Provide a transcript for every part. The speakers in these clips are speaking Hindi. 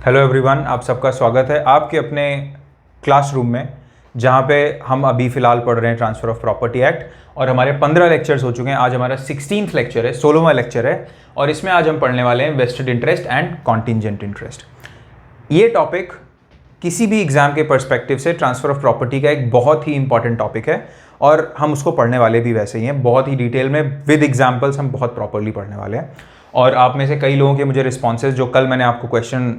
हेलो एवरीवन, आप सबका स्वागत है आपके अपने क्लासरूम में, जहाँ पे हम अभी फ़िलहाल पढ़ रहे हैं ट्रांसफ़र ऑफ प्रॉपर्टी एक्ट। और हमारे 15 लेक्चर्स हो चुके हैं। आज हमारा 16th लेक्चर है, 16वां लेक्चर है। और इसमें आज हम पढ़ने वाले हैं vested interest and contingent interest. ये टॉपिक किसी भी एग्ज़ाम के पर्सपेक्टिव से ट्रांसफ़र ऑफ प्रॉपर्टी का एक बहुत ही इंपॉर्टेंट टॉपिक है और हम उसको पढ़ने वाले भी वैसे ही हैं, बहुत ही डिटेल में विद एग्जाम्पल्स हम बहुत प्रॉपरली पढ़ने वाले हैं। और आप में से कई लोगों के मुझे रिस्पॉन्सेज, जो कल मैंने आपको क्वेश्चन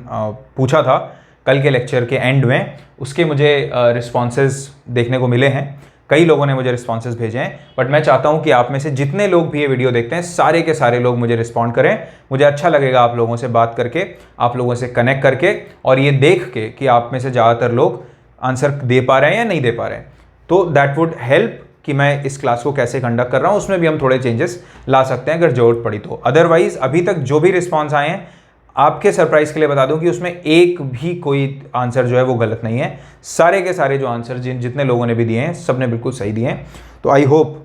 पूछा था कल के लेक्चर के एंड में, उसके मुझे रिस्पॉन्सेज देखने को मिले हैं। कई लोगों ने मुझे रिस्पॉन्सेज भेजे हैं, बट मैं चाहता हूं कि आप में से जितने लोग भी ये वीडियो देखते हैं, सारे के सारे लोग मुझे रिस्पॉन्ड करें। मुझे अच्छा लगेगा आप लोगों से बात करके, आप लोगों से कनेक्ट करके, और ये देख के कि आप में से ज़्यादातर लोग आंसर दे पा रहे हैं या नहीं दे पा रहे हैं। तो दैट वुड हेल्प कि मैं इस क्लास को कैसे कंडक्ट कर रहा हूँ, उसमें भी हम थोड़े चेंजेस ला सकते हैं अगर ज़रूरत पड़ी तो। अदरवाइज अभी तक जो भी रिस्पॉन्स आए हैं, आपके सरप्राइज के लिए बता दूं कि उसमें एक भी कोई आंसर जो है वो गलत नहीं है। सारे के सारे जो आंसर जितने लोगों ने भी दिए हैं, सब ने बिल्कुल सही दिए हैं। तो आई होप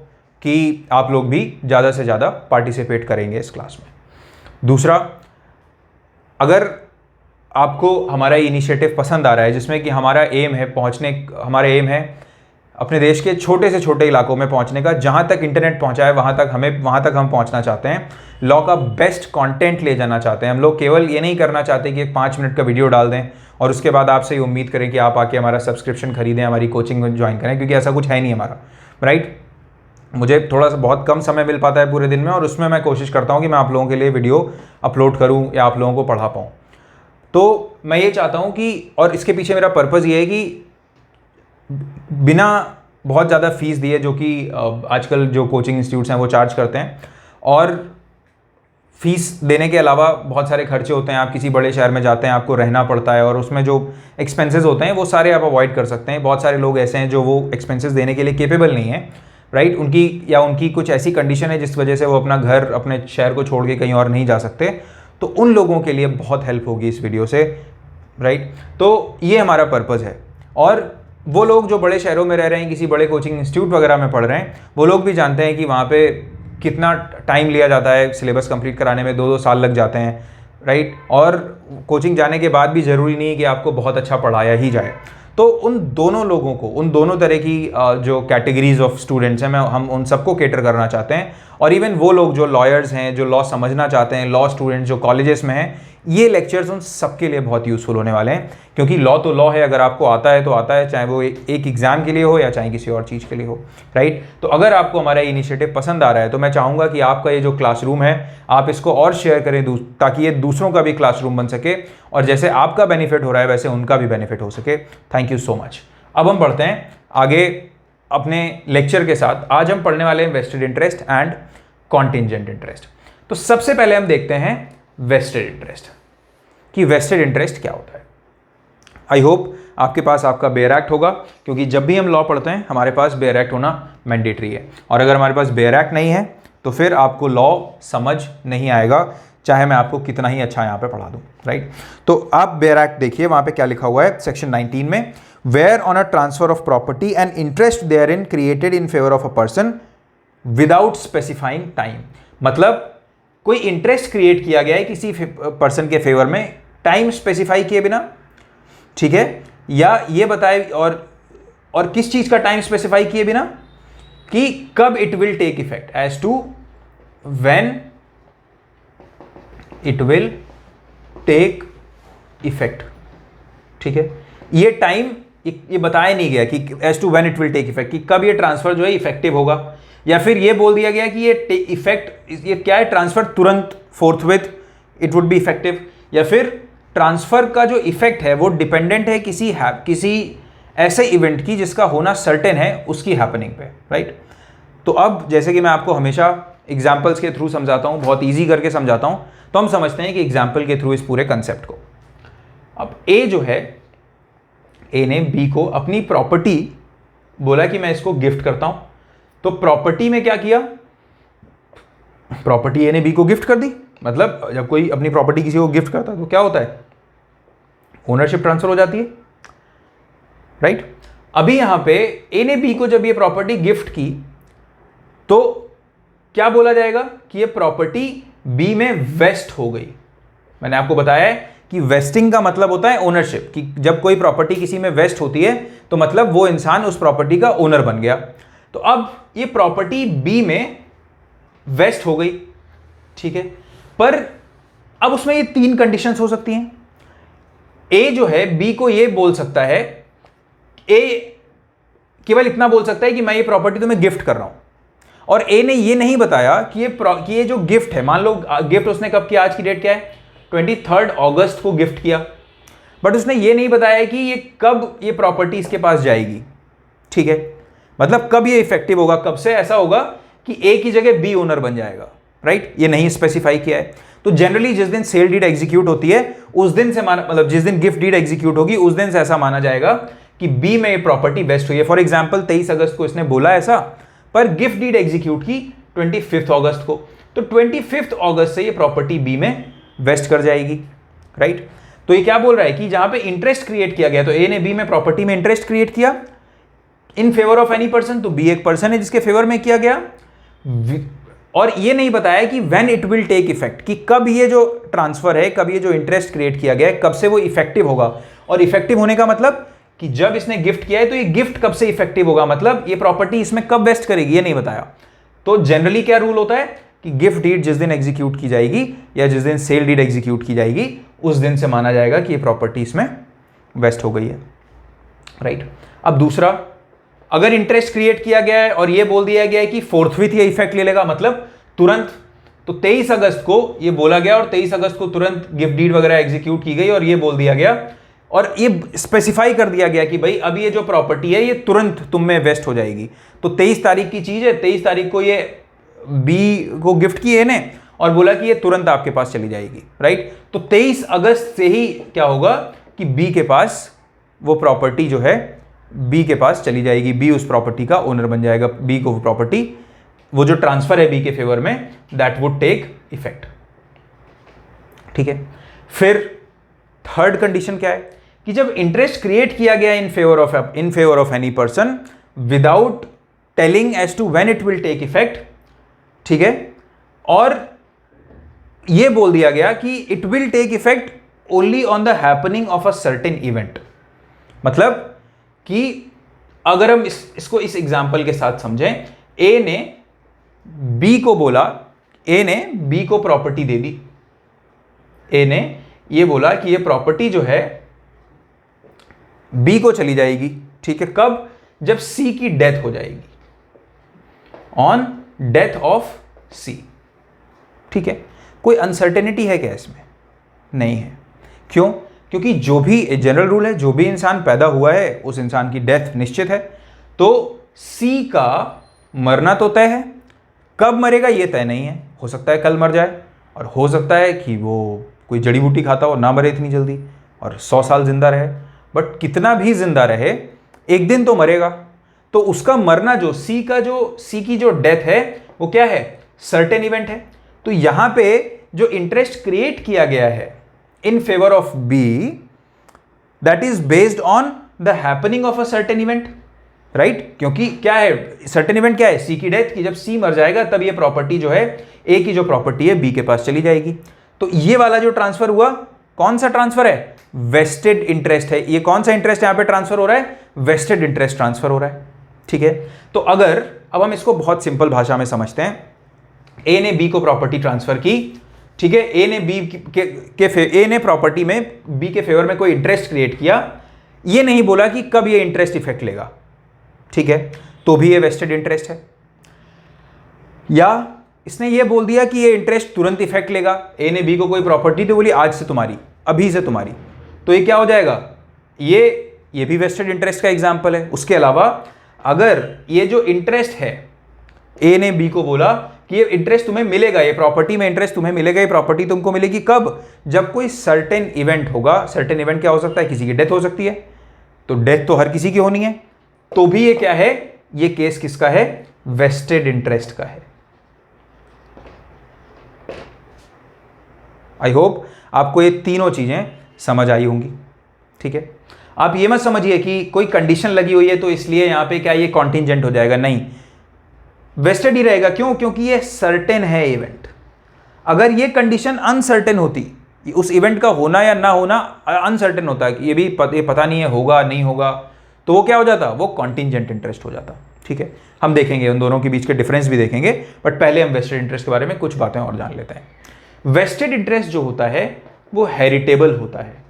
कि आप लोग भी ज़्यादा से ज़्यादा पार्टिसिपेट करेंगे इस क्लास में। दूसरा, अगर आपको हमारा इनिशिएटिव पसंद आ रहा है, जिसमें कि हमारा एम है अपने देश के छोटे से छोटे इलाकों में पहुंचने का, जहां तक इंटरनेट पहुंचा है वहां तक हम पहुंचना चाहते हैं। लॉ का बेस्ट कंटेंट ले जाना चाहते हैं हम लोग। केवल ये नहीं करना चाहते कि एक 5 मिनट का वीडियो डाल दें और उसके बाद आपसे ये उम्मीद करें कि आप आके हमारा सब्सक्रिप्शन खरीदें, हमारी कोचिंग ज्वाइन करें, क्योंकि ऐसा कुछ है नहीं हमारा, राइट। मुझे थोड़ा सा बहुत कम समय मिल पाता है पूरे दिन में, और उसमें मैं कोशिश करता हूँ कि मैं आप लोगों के लिए वीडियो अपलोड करूँ या आप लोगों को पढ़ा पाऊँ। तो मैं ये चाहता हूँ कि, और इसके पीछे मेरा पर्पज़ ये है कि बिना बहुत ज़्यादा फीस दिए, जो कि आजकल जो कोचिंग इंस्टीट्यूट्स हैं वो चार्ज करते हैं, और फीस देने के अलावा बहुत सारे खर्चे होते हैं। आप किसी बड़े शहर में जाते हैं, आपको रहना पड़ता है, और उसमें जो एक्सपेंसेस होते हैं वो सारे आप अवॉइड कर सकते हैं। बहुत सारे लोग ऐसे हैं जो वो एक्सपेंसेस देने के लिए केपेबल नहीं है, राइट। उनकी कुछ ऐसी कंडीशन है जिस वजह से वो अपना घर, अपने शहर को छोड़ के कहीं और नहीं जा सकते। तो उन लोगों के लिए बहुत हेल्प होगी इस वीडियो से, राइट। तो ये हमारा पर्पज़ है। और वो लोग जो बड़े शहरों में रह रहे हैं, किसी बड़े कोचिंग इंस्टीट्यूट वगैरह में पढ़ रहे हैं, वो लोग भी जानते हैं कि वहाँ पे कितना टाइम लिया जाता है। सिलेबस कंप्लीट कराने में 2-2 साल लग जाते हैं, राइट। और कोचिंग जाने के बाद भी ज़रूरी नहीं है कि आपको बहुत अच्छा पढ़ाया ही जाए। तो उन दोनों लोगों को, उन दोनों तरह की जो कैटेगरीज ऑफ स्टूडेंट्स हैं, हम उन सबको केटर करना चाहते हैं। और इवन वो लोग जो लॉयर्स हैं, जो लॉ समझना चाहते हैं, लॉ स्टूडेंट्स जो कॉलेजेस में हैं, ये लेक्चर्स उन सबके लिए बहुत यूज़फुल होने वाले हैं। क्योंकि लॉ तो लॉ है, अगर आपको आता है तो आता है, चाहे वो एक एग्ज़ाम के लिए हो या चाहे किसी और चीज़ के लिए हो, राइट। तो अगर आपको हमारा इनिशिएटिव पसंद आ रहा है तो मैं चाहूँगा कि आपका ये जो क्लासरूम है, आप इसको और शेयर करें, ताकि ये दूसरों का भी क्लासरूम बन सके, और जैसे आपका बेनिफिट हो रहा है वैसे उनका भी बेनिफिट हो सके। Thank you so much. अब हम बढ़ते हैं आगे अपने लेक्चर के साथ। आज हम पढ़ने वाले हैं vested interest and contingent interest. तो सबसे पहले हम देखते हैं वेस्टेड इंटरेस्ट, कि वेस्टेड इंटरेस्ट क्या होता है। आई होप आपके पास आपका बेयर एक्ट होगा, क्योंकि जब भी हम लॉ पढ़ते हैं हमारे पास बेयर एक्ट होना मैंडेटरी है। और अगर हमारे पास बेयर एक्ट नहीं है तो फिर आपको लॉ समझ नहीं आएगा, चाहे मैं आपको कितना ही अच्छा यहाँ पे पढ़ा दूँ, राइट। तो आप बेयर एक्ट देखिए, वहाँ पे क्या लिखा हुआ है सेक्शन 19 में, where on a transfer of property and interest there in created in favour of a person without specifying time. मतलब कोई इंटरेस्ट क्रिएट किया गया है किसी पर्सन के फेवर में, टाइम स्पेसिफाई किए बिना, ठीक है, या ये बताए, और किस चीज का टाइम स्पेसिफाई किए बिना, कि कब it will take effect, as to when it will take effect, ठीक है। ये टाइम ये बताया नहीं गया कि as to when it will take effect, कि कब ये ट्रांसफर जो है इफेक्टिव होगा, या फिर ये बोल दिया गया कि ये इफेक्ट, ये क्या है, ट्रांसफर तुरंत, फोर्थविथ इट वुड बी इफेक्टिव, या फिर ट्रांसफर का जो इफेक्ट है वो डिपेंडेंट है किसी ऐसे इवेंट की जिसका होना सर्टेन है उसकी हैपनिंग पे, राइट। तो अब जैसे कि मैं आपको हमेशा एग्जाम्पल्स के थ्रू समझाता हूँ, बहुत ईजी करके समझाता हूँ, तो हम समझते हैं कि एग्जाम्पल के थ्रू इस पूरे कंसेप्ट को। अब ए जो है, ए ने बी को अपनी प्रॉपर्टी बोला कि मैं इसको गिफ्ट करता हूं। तो प्रॉपर्टी में क्या किया, प्रॉपर्टी ए ने बी को गिफ्ट कर दी। मतलब जब कोई अपनी प्रॉपर्टी किसी को गिफ्ट करता है तो क्या होता है, ओनरशिप ट्रांसफर हो जाती है, राइट। अभी यहां पे ए ने बी को जब ये प्रॉपर्टी गिफ्ट की तो क्या बोला जाएगा कि ये प्रॉपर्टी बी में वेस्ट हो गई। मैंने आपको बताया है कि वेस्टिंग का मतलब होता है ओनरशिप, कि जब कोई प्रॉपर्टी किसी में वेस्ट होती है तो मतलब वो इंसान उस प्रॉपर्टी का ओनर बन गया। तो अब ये प्रॉपर्टी बी में वेस्ट हो गई, ठीक है, पर अब उसमें ये 3 कंडीशंस हो सकती हैं। ए जो है बी को ये बोल सकता है, ए केवल इतना बोल सकता है कि मैं ये प्रॉपर्टी तुम्हें गिफ्ट कर रहा हूं, और ए ने ये नहीं बताया कि ये जो गिफ्ट है, मान लो गिफ्ट उसने कब किया, आज की डेट क्या है 23 अगस्त को गिफ्ट किया, बट उसने ये नहीं बताया कि ये कब ये प्रॉपर्टी इसके पास जाएगी, ठीक है, मतलब कब ये इफेक्टिव होगा, कब से ऐसा होगा कि ए की जगह बी ओनर बन जाएगा, राइट, ये नहीं स्पेसिफाई किया है। तो जनरली जिस दिन सेल डीड एग्जीक्यूट होती है उस दिन से मतलब जिस दिन गिफ्ट डीड एग्जीक्यूट होगी उस दिन से ऐसा माना जाएगा कि बी में ये प्रॉपर्टी वेस्ट हुई है। फॉर एग्जांपल 23 अगस्त को इसने बोला ऐसा, पर गिफ्ट डीड एग्जीक्यूट की 25 अगस्त को, तो 25 अगस्त से ये प्रॉपर्टी बी में वेस्ट कर जाएगी, राइट। तो ये क्या बोल रहा है कि जहां पे इंटरेस्ट क्रिएट किया गया, तो ए ने बी में प्रॉपर्टी में इंटरेस्ट क्रिएट किया इन फेवर ऑफ एनी पर्सन, तो बी एक पर्सन है जिसके फेवर में किया गया, और ये नहीं बताया कि when it will take effect, कि कब ये जो ट्रांसफर है, कब ये जो इंटरेस्ट क्रिएट किया गया है, कब से वो इफेक्टिव होगा। और इफेक्टिव होने का मतलब कि जब इसने गिफ्ट किया है तो ये गिफ्ट कब से इफेक्टिव होगा, मतलब ये प्रॉपर्टी इसमें कब वेस्ट करेगी, ये नहीं बताया। तो जनरली क्या रूल होता है कि गिफ्ट डीड जिस दिन एग्जीक्यूट की जाएगी या जिस दिन सेल डीड एग्जीक्यूट की जाएगी उस दिन से माना जाएगा कि ये प्रॉपर्टी इसमें वेस्ट हो गई है, राइट। अब दूसरा, अगर इंटरेस्ट क्रिएट किया गया है और ये बोल दिया गया है कि फोर्थविथ ये इफेक्ट ले लेगा, मतलब तुरंत, तो 23 अगस्त को ये बोला गया और 23 अगस्त को तुरंत गिफ्ट डीड वगैरह एग्जीक्यूट की गई और ये बोल दिया गया और ये स्पेसिफाई कर दिया गया कि भाई अब ये जो प्रॉपर्टी है ये तुरंत तुम में वेस्ट हो जाएगी। तो 23 तारीख की चीज है, 23 तारीख को ये बी को गिफ्ट की ने और बोला कि ये तुरंत आपके पास चली जाएगी, राइट। तो 23 अगस्त से ही क्या होगा कि बी के पास वो प्रॉपर्टी जो है बी के पास चली जाएगी, बी उस प्रॉपर्टी का ओनर बन जाएगा, बी को वो प्रॉपर्टी, वो जो ट्रांसफर है बी के फेवर में, दैट वुड टेक इफेक्ट, ठीक है। फिर थर्ड कंडीशन क्या है कि जब इंटरेस्ट क्रिएट किया गया in favour of any person without telling as to when it will take effect, ठीक है, और यह बोल दिया गया कि it will take effect only on the happening of a certain event, मतलब कि अगर हम इसको इस एग्जांपल के साथ समझें, ए ने बी को बोला, ए ने बी को प्रॉपर्टी दे दी, ए ने ये बोला कि ये प्रॉपर्टी जो है बी को चली जाएगी, ठीक है, कब, जब सी की डेथ हो जाएगी, ऑन डेथ ऑफ सी, ठीक है। कोई अनसर्टेनिटी है क्या इसमें? नहीं है। क्यों? क्योंकि जो भी जनरल रूल है, जो भी इंसान पैदा हुआ है उस इंसान की डेथ निश्चित है, तो सी का मरना तो तय है, कब मरेगा ये तय नहीं है, हो सकता है कल मर जाए और हो सकता है कि वो कोई जड़ी बूटी खाता हो, ना मरे इतनी जल्दी और 100 साल जिंदा रहे, बट कितना भी जिंदा रहे एक दिन तो मरेगा। तो उसका मरना, जो सी की जो डेथ है वो क्या है, सर्टेन इवेंट है। तो यहां पे जो इंटरेस्ट क्रिएट किया गया है in favour of B, that is based on the happening of a certain event, right. क्योंकि क्या है, सर्टेन इवेंट क्या है, सी की डेथ की, जब सी मर जाएगा तब ये प्रॉपर्टी जो है, ए की जो प्रॉपर्टी है बी के पास चली जाएगी। तो ये वाला जो ट्रांसफर हुआ, कौन सा ट्रांसफर है, वेस्टेड इंटरेस्ट है। ये कौन सा इंटरेस्ट यहां पे ट्रांसफर हो रहा है, वेस्टेड इंटरेस्ट ट्रांसफर हो रहा है, ठीक है। तो अगर अब हम इसको बहुत सिंपल भाषा में समझते हैं, ए ने बी को प्रॉपर्टी ट्रांसफर की, ठीक है, ए ने बी ए ने प्रॉपर्टी में बी के फेवर में कोई इंटरेस्ट क्रिएट किया, ये नहीं बोला कि कब ये इंटरेस्ट इफेक्ट लेगा, ठीक है, तो भी ये वेस्टेड इंटरेस्ट है। या इसने ये बोल दिया कि ये इंटरेस्ट तुरंत इफेक्ट लेगा, ए ने बी को कोई प्रॉपर्टी तो बोली आज से तुम्हारी, अभी से तुम्हारी, तो ये क्या हो जाएगा, ये भी वेस्टेड इंटरेस्ट का एग्जांपल है। उसके अलावा अगर ये जो इंटरेस्ट है, ए ने बी को बोला कि ये इंटरेस्ट तुम्हें मिलेगा, ये प्रॉपर्टी में इंटरेस्ट तुम्हें मिलेगा, ये प्रॉपर्टी तुमको मिलेगी कब, जब कोई सर्टेन इवेंट होगा। सर्टेन इवेंट क्या हो सकता है, किसी की डेथ हो सकती है, तो डेथ तो हर किसी की होनी है, तो भी ये क्या है, ये केस किसका है, वेस्टेड इंटरेस्ट का है। आई होप आपको ये तीनों चीजें समझ आई होंगी, ठीक है। आप ये मत समझिए कि कोई कंडीशन लगी हुई है तो इसलिए यहां पे क्या ये कॉन्टिंजेंट हो जाएगा, नहीं, वेस्टेड ही रहेगा। क्यों? क्योंकि ये सर्टेन है इवेंट। अगर ये कंडीशन अनसर्टेन होती, उस इवेंट का होना या ना होना अनसर्टेन होता है कि ये पता नहीं है होगा नहीं होगा, तो वो क्या हो जाता, वो कॉन्टिजेंट इंटरेस्ट हो जाता। ठीक है, हम देखेंगे उन दोनों के बीच के डिफरेंस भी देखेंगे, बट पहले हम वेस्टेड इंटरेस्ट के बारे में कुछ बातें और जान लेते हैं। वेस्टेड इंटरेस्ट जो होता है वो हेरिटेबल होता है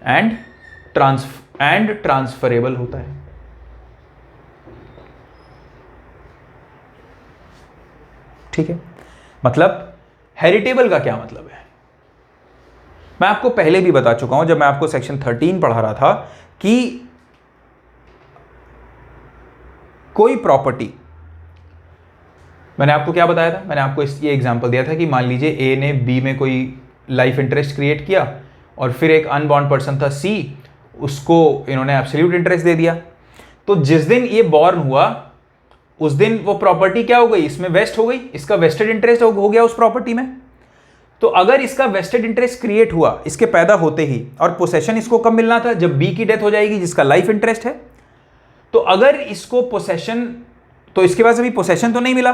एंड ट्रांसफरेबल होता है। ठीक है, मतलब हेरिटेबल का क्या मतलब है, मैं आपको पहले भी बता चुका हूं जब मैं आपको सेक्शन 13 पढ़ा रहा था कि कोई प्रॉपर्टी, मैंने आपको क्या बताया था, मैंने आपको ये एग्जांपल दिया था कि मान लीजिए ए ने बी में कोई लाइफ इंटरेस्ट क्रिएट किया और फिर एक अनबॉर्न पर्सन था सी, उसको इन्होंने एब्सोल्यूट इंटरेस्ट दे दिया। तो जिस दिन ये बॉर्न हुआ उस दिन वो प्रॉपर्टी क्या हो गई, इसमें वेस्ट हो गई, इसका वेस्टेड इंटरेस्ट हो गया उस प्रॉपर्टी में। तो अगर इसका वेस्टेड इंटरेस्ट क्रिएट हुआ इसके पैदा होते ही, और पोसेशन इसको कब मिलना था, जब बी की डेथ हो जाएगी जिसका लाइफ इंटरेस्ट है। तो अगर इसको पोसेशन, तो इसके पास अभी पोसेशन तो नहीं मिला,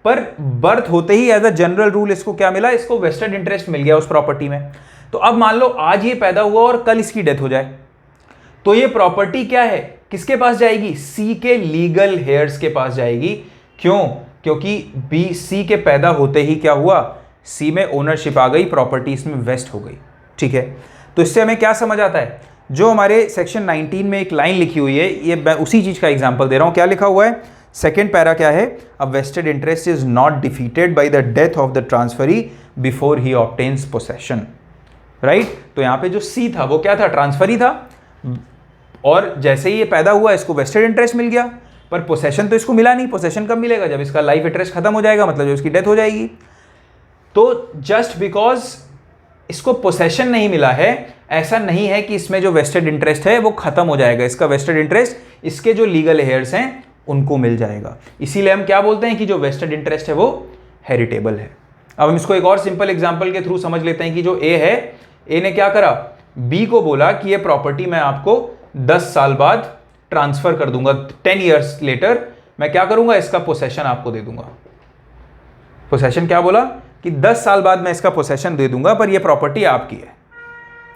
पर बर्थ होते ही एज अ जनरल रूल इसको क्या मिला, इसको वेस्टेड इंटरेस्ट मिल गया उस प्रॉपर्टी में। तो अब मान लो आज ये पैदा हुआ और कल इसकी डेथ हो जाए, तो ये प्रॉपर्टी क्या है, किसके पास जाएगी, सी के लीगल हेयर्स के पास जाएगी। क्यों, क्योंकि बी सी के पैदा होते ही क्या हुआ, सी में ओनरशिप आ गई, प्रॉपर्टी इसमें वेस्ट हो गई। ठीक है, तो इससे हमें क्या समझ आता है, जो हमारे सेक्शन 19 में एक लाइन लिखी हुई है, ये मैं उसी चीज का एग्जांपल दे रहा हूं। क्या लिखा हुआ है, सेकेंड पैरा क्या है, a vested interest is not defeated by the death of the transferee before he obtains possession. Right, तो यहां पे जो सी था वो क्या था, ट्रांसफरी था, और जैसे ही ये पैदा हुआ इसको वेस्टेड इंटरेस्ट मिल गया, पर पोसेशन तो इसको मिला नहीं। पोसेशन कब मिलेगा, जब इसका लाइफ इंटरेस्ट खत्म हो जाएगा, मतलब जब इसकी डेथ हो जाएगी। तो जस्ट बिकॉज इसको पोसेशन नहीं मिला है, ऐसा नहीं है कि इसमें जो वेस्टेड इंटरेस्ट है वो खत्म हो जाएगा। इसका वेस्टेड इंटरेस्ट इसके जो लीगल हेयर्स हैं उनको मिल जाएगा। इसीलिए हम क्या बोलते हैं कि जो वेस्टेड इंटरेस्ट है वो हेरिटेबल है। अब हम इसको एक और सिंपल एग्जांपल के थ्रू समझ लेते हैं कि जो ए है, ए ने क्या करा, बी को बोला कि ये प्रॉपर्टी मैं आपको 10 साल बाद ट्रांसफर कर दूंगा, 10 ईयर्स लेटर मैं क्या करूंगा, इसका पोसेशन आपको दे दूंगा। पोसेशन क्या बोला कि 10 साल बाद मैं इसका पोसेशन दे दूंगा, पर ये प्रॉपर्टी आपकी है,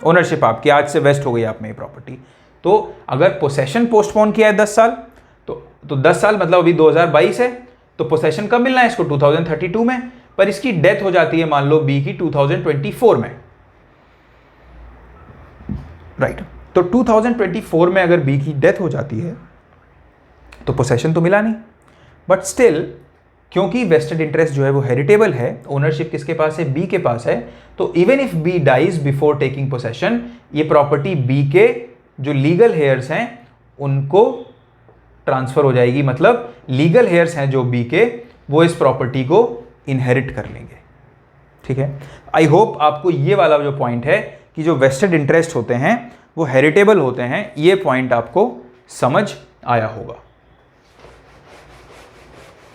ओनरशिप आपकी, आज से वेस्ट हो गई आप में ये प्रॉपर्टी। तो अगर पोसेशन पोस्टपोन किया है 10 साल, तो 10 साल मतलब अभी 2022 है, तो पोसेशन कब मिलना है इसको, 2032 में, पर इसकी डेथ हो जाती है मान लो बी की 2024 में। राइट, तो 2024 में अगर बी की डेथ हो जाती है तो पोसेशन तो मिला नहीं, बट स्टिल क्योंकि वेस्टेड इंटरेस्ट जो है वो हेरिटेबल है, ओनरशिप किसके पास है, बी के पास है, तो even if B dies before taking possession, ये प्रॉपर्टी बी के जो लीगल हेयर्स हैं उनको ट्रांसफर हो जाएगी। मतलब लीगल हेयर्स हैं जो बी के, वो इस प्रॉपर्टी को इनहेरिट कर लेंगे। ठीक है, आई होप आपको ये वाला जो पॉइंट है कि जो वेस्टेड इंटरेस्ट होते हैं वो हेरिटेबल होते हैं, ये पॉइंट आपको समझ आया होगा।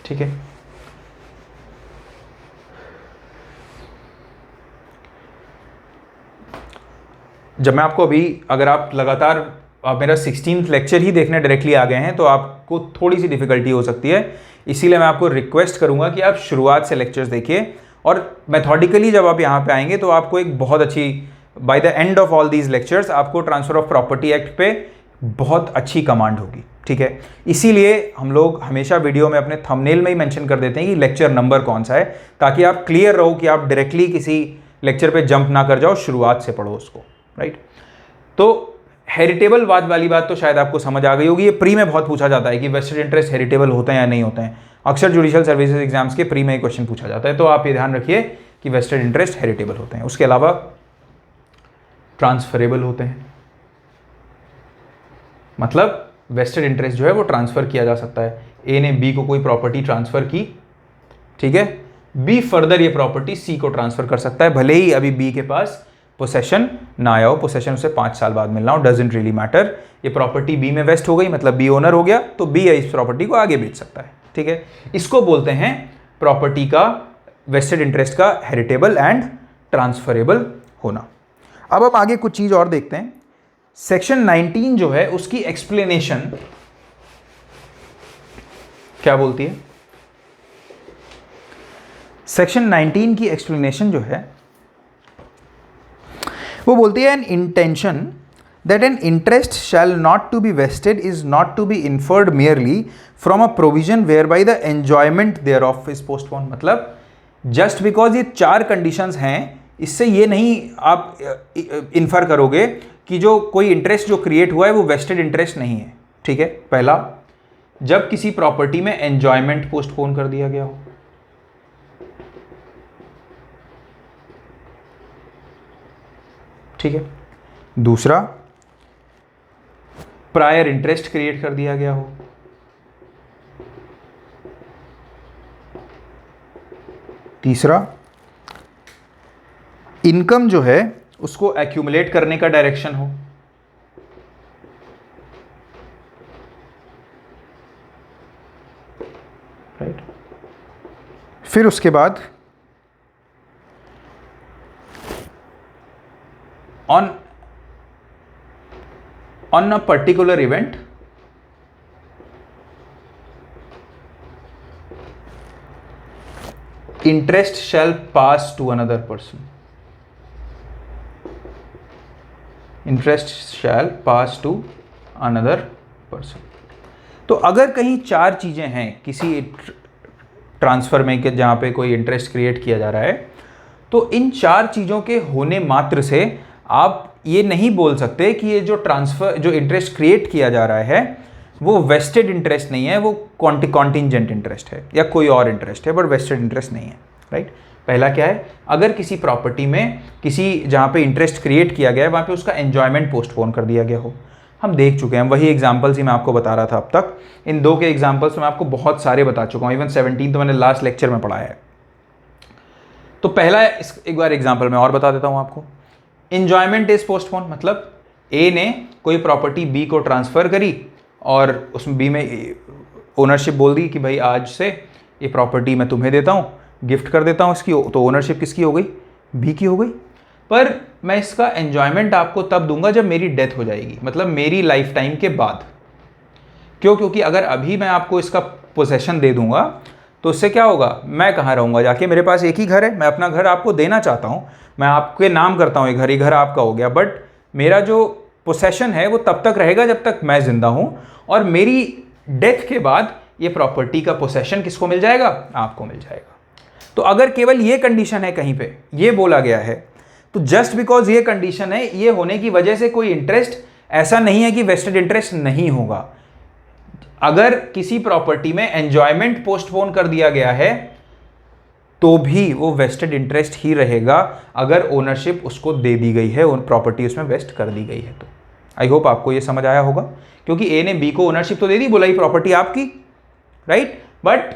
ठीक है, जब मैं आपको अभी, अगर आप लगातार आप मेरा 16th लेक्चर ही देखने डायरेक्टली आ गए हैं तो आपको थोड़ी सी डिफिकल्टी हो सकती है, इसीलिए मैं आपको रिक्वेस्ट करूंगा कि आप शुरुआत से लेक्चर्स देखिए, और मेथोडिकली जब आप यहाँ पे आएंगे तो आपको एक बहुत अच्छी, by the end of all these lectures आपको ट्रांसफर ऑफ प्रॉपर्टी एक्ट पे बहुत अच्छी कमांड होगी। ठीक है, इसीलिए हम लोग हमेशा वीडियो में अपने थंबनेल में ही मेंशन कर देते हैं कि लेक्चर नंबर कौन सा है, ताकि आप क्लियर रहो कि आप डायरेक्टली किसी लेक्चर पे जंप ना कर जाओ, शुरुआत से पढ़ो उसको। राइट, तो हेरिटेबल वाली बात तो शायद आपको समझ आ गई होगी। ये प्री में बहुत पूछा जाता है कि वेस्टेड इंटरेस्ट हेरिटेबल होते हैं या नहीं होते हैं, अक्सर जुडिशियल सर्विसेज एग्जाम्स के प्री में क्वेश्चन पूछा जाता है, तो आप ये ध्यान रखिए कि वेस्टेड इंटरेस्ट हेरिटेबल होते हैं। उसके अलावा ट्रांसफरेबल होते हैं, मतलब वेस्टेड इंटरेस्ट जो है वो ट्रांसफर किया जा सकता है। ए ने बी को कोई प्रॉपर्टी ट्रांसफर की, ठीक है, बी फर्दर ये प्रॉपर्टी सी को ट्रांसफर कर सकता है, भले ही अभी बी के पास पोसेशन ना आया हो, पोसेशन उसे 5 साल बाद मिलना हो, डजंट रियली मैटर। ये प्रॉपर्टी बी में वेस्ट हो गई, मतलब बी ओनर हो गया, तो बी इस प्रॉपर्टी को आगे बेच सकता है। ठीक है, इसको बोलते हैं प्रॉपर्टी का, वेस्टेड इंटरेस्ट का हेरिटेबल एंड ट्रांसफरेबल होना। अब हम आगे कुछ चीज और देखते हैं। सेक्शन 19 जो है उसकी एक्सप्लेनेशन क्या बोलती है, सेक्शन 19 की एक्सप्लेनेशन जो है वो बोलती है an intention that an interest shall not to be vested is not to be inferred merely from a provision whereby the enjoyment thereof is postponed. मतलब just because ये 4 conditions हैं, इससे ये नहीं आप इन्फर करोगे कि जो कोई इंटरेस्ट जो क्रिएट हुआ है वो वेस्टेड इंटरेस्ट नहीं है. ठीक है. पहला, जब किसी प्रॉपर्टी में एंजॉयमेंट पोस्टपोन कर दिया गया हो. ठीक है. दूसरा, प्रायर इंटरेस्ट क्रिएट कर दिया गया हो. तीसरा, इनकम जो है उसको एक्यूमुलेट करने का डायरेक्शन हो. राइट. फिर उसके बाद on a particular event interest shall pass to another person. Interest shall pass to another person. तो अगर कहीं 4 चीजें हैं किसी ट्रांसफर में कि जहां पे कोई इंटरेस्ट क्रिएट किया जा रहा है, तो इन 4 चीजों के होने मात्र से आप ये नहीं बोल सकते कि ये जो ट्रांसफर जो इंटरेस्ट क्रिएट किया जा रहा है वो वेस्टेड इंटरेस्ट नहीं है, वो कॉन्टिंजेंट इंटरेस्ट है या कोई और इंटरेस्ट है, बट वेस्टेड इंटरेस्ट नहीं है. राइट. पहला क्या है, अगर किसी प्रॉपर्टी में किसी जहाँ पे इंटरेस्ट क्रिएट किया गया है वहाँ पे उसका एंजॉयमेंट पोस्टपोन कर दिया गया हो. हम देख चुके हैं, वही एग्जाम्पल्स ही मैं आपको बता रहा था अब तक. इन 2 के एग्जाम्पल्स मैं आपको बहुत सारे बता चुका हूँ, इवन 17 तो मैंने लास्ट लेक्चर में पढ़ाया है. तो पहला एक बार एग्जाम्पल मैं और बता देता हूँ आपको. इंजॉयमेंट इज पोस्टपोन मतलब ए ने कोई प्रॉपर्टी बी को ट्रांसफ़र करी और उसमें बी में ओनरशिप बोल दी कि भाई आज से ये प्रॉपर्टी मैं तुम्हें देता हूँ, गिफ्ट कर देता हूँ इसकी. तो ओनरशिप किसकी हो गई? बी की हो गई. पर मैं इसका एन्जॉयमेंट आपको तब दूंगा जब मेरी डेथ हो जाएगी, मतलब मेरी लाइफ टाइम के बाद. क्यों? क्योंकि अगर अभी मैं आपको इसका पोसेशन दे दूंगा तो उससे क्या होगा, मैं कहाँ रहूँगा जाके? मेरे पास एक ही घर है, मैं अपना घर आपको देना चाहता हूँ, मैं आपके नाम करता हूँ ये घर आपका हो गया, बट मेरा जो पोसेशन है वो तब तक रहेगा जब तक मैं जिंदा हूँ, और मेरी डेथ के बाद ये प्रॉपर्टी का पोसेशन किसको मिल जाएगा? आपको मिल जाएगा. तो अगर केवल ये कंडीशन है, कहीं पे ये बोला गया है, तो जस्ट बिकॉज ये कंडीशन है, ये होने की वजह से कोई इंटरेस्ट ऐसा नहीं है कि वेस्टेड इंटरेस्ट नहीं होगा. अगर किसी प्रॉपर्टी में एंजॉयमेंट पोस्टपोन कर दिया गया है तो भी वो वेस्टेड इंटरेस्ट ही रहेगा अगर ओनरशिप उसको दे दी गई है, प्रॉपर्टी उसमें वेस्ट कर दी गई है. तो आई होप आपको ये समझ आया होगा, क्योंकि ए ने बी को ओनरशिप तो दे दी, बोला ये प्रॉपर्टी आपकी, राइट. बट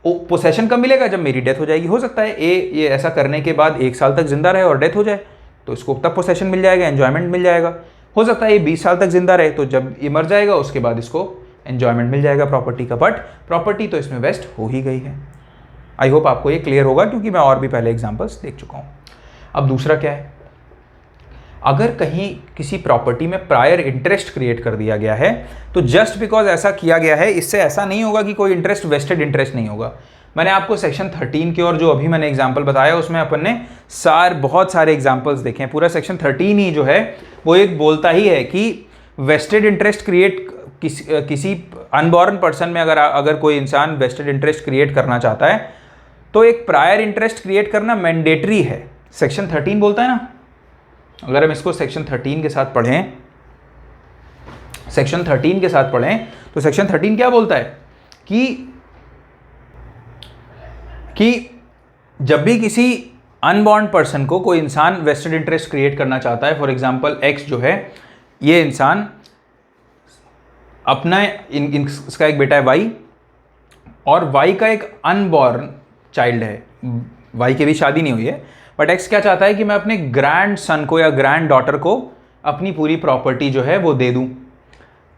पोसेशन कब मिलेगा? जब मेरी डेथ हो जाएगी. हो सकता है ए ये ऐसा करने के बाद 1 साल तक जिंदा रहे और डेथ हो जाए, तो इसको तब पोसेशन मिल जाएगा, एंजॉयमेंट मिल जाएगा. हो सकता है ये 20 साल तक जिंदा रहे, तो जब ये मर जाएगा उसके बाद इसको एंजॉयमेंट मिल जाएगा प्रॉपर्टी का, बट प्रॉपर्टी तो इसमें वेस्ट हो ही गई है. आई होप आपको ये क्लियर होगा, क्योंकि मैं और भी पहले एग्जांपल्स देख चुका हूँ. अब दूसरा क्या है, अगर कहीं किसी प्रॉपर्टी में प्रायर इंटरेस्ट क्रिएट कर दिया गया है, तो जस्ट बिकॉज ऐसा किया गया है इससे ऐसा नहीं होगा कि कोई इंटरेस्ट वेस्टेड इंटरेस्ट नहीं होगा. मैंने आपको सेक्शन 13 के और जो अभी मैंने एग्जाम्पल बताया उसमें अपन ने बहुत सारे एग्जाम्पल्स देखे हैं. पूरा सेक्शन 13 ही जो है वो एक बोलता ही है कि वेस्टेड इंटरेस्ट क्रिएट किसी अनबॉर्न पर्सन में अगर कोई इंसान वेस्टेड इंटरेस्ट क्रिएट करना चाहता है तो एक प्रायर इंटरेस्ट क्रिएट करना मैंडेटरी है. सेक्शन 13 बोलता है ना. अगर हम इसको सेक्शन 13 के साथ पढ़ें, सेक्शन 13 के साथ पढ़ें तो सेक्शन 13 क्या बोलता है कि जब भी किसी अनबॉर्न पर्सन को कोई इंसान वेस्टेड इंटरेस्ट क्रिएट करना चाहता है, फॉर एग्जांपल एक्स जो है, ये इंसान अपना इसका एक बेटा है वाई, और वाई का एक अनबॉर्न चाइल्ड है. वाई की भी शादी नहीं हुई है, बट एक्स क्या चाहता है कि मैं अपने ग्रैंड सन को या ग्रैंड डॉटर को अपनी पूरी प्रॉपर्टी जो है वो दे दूं.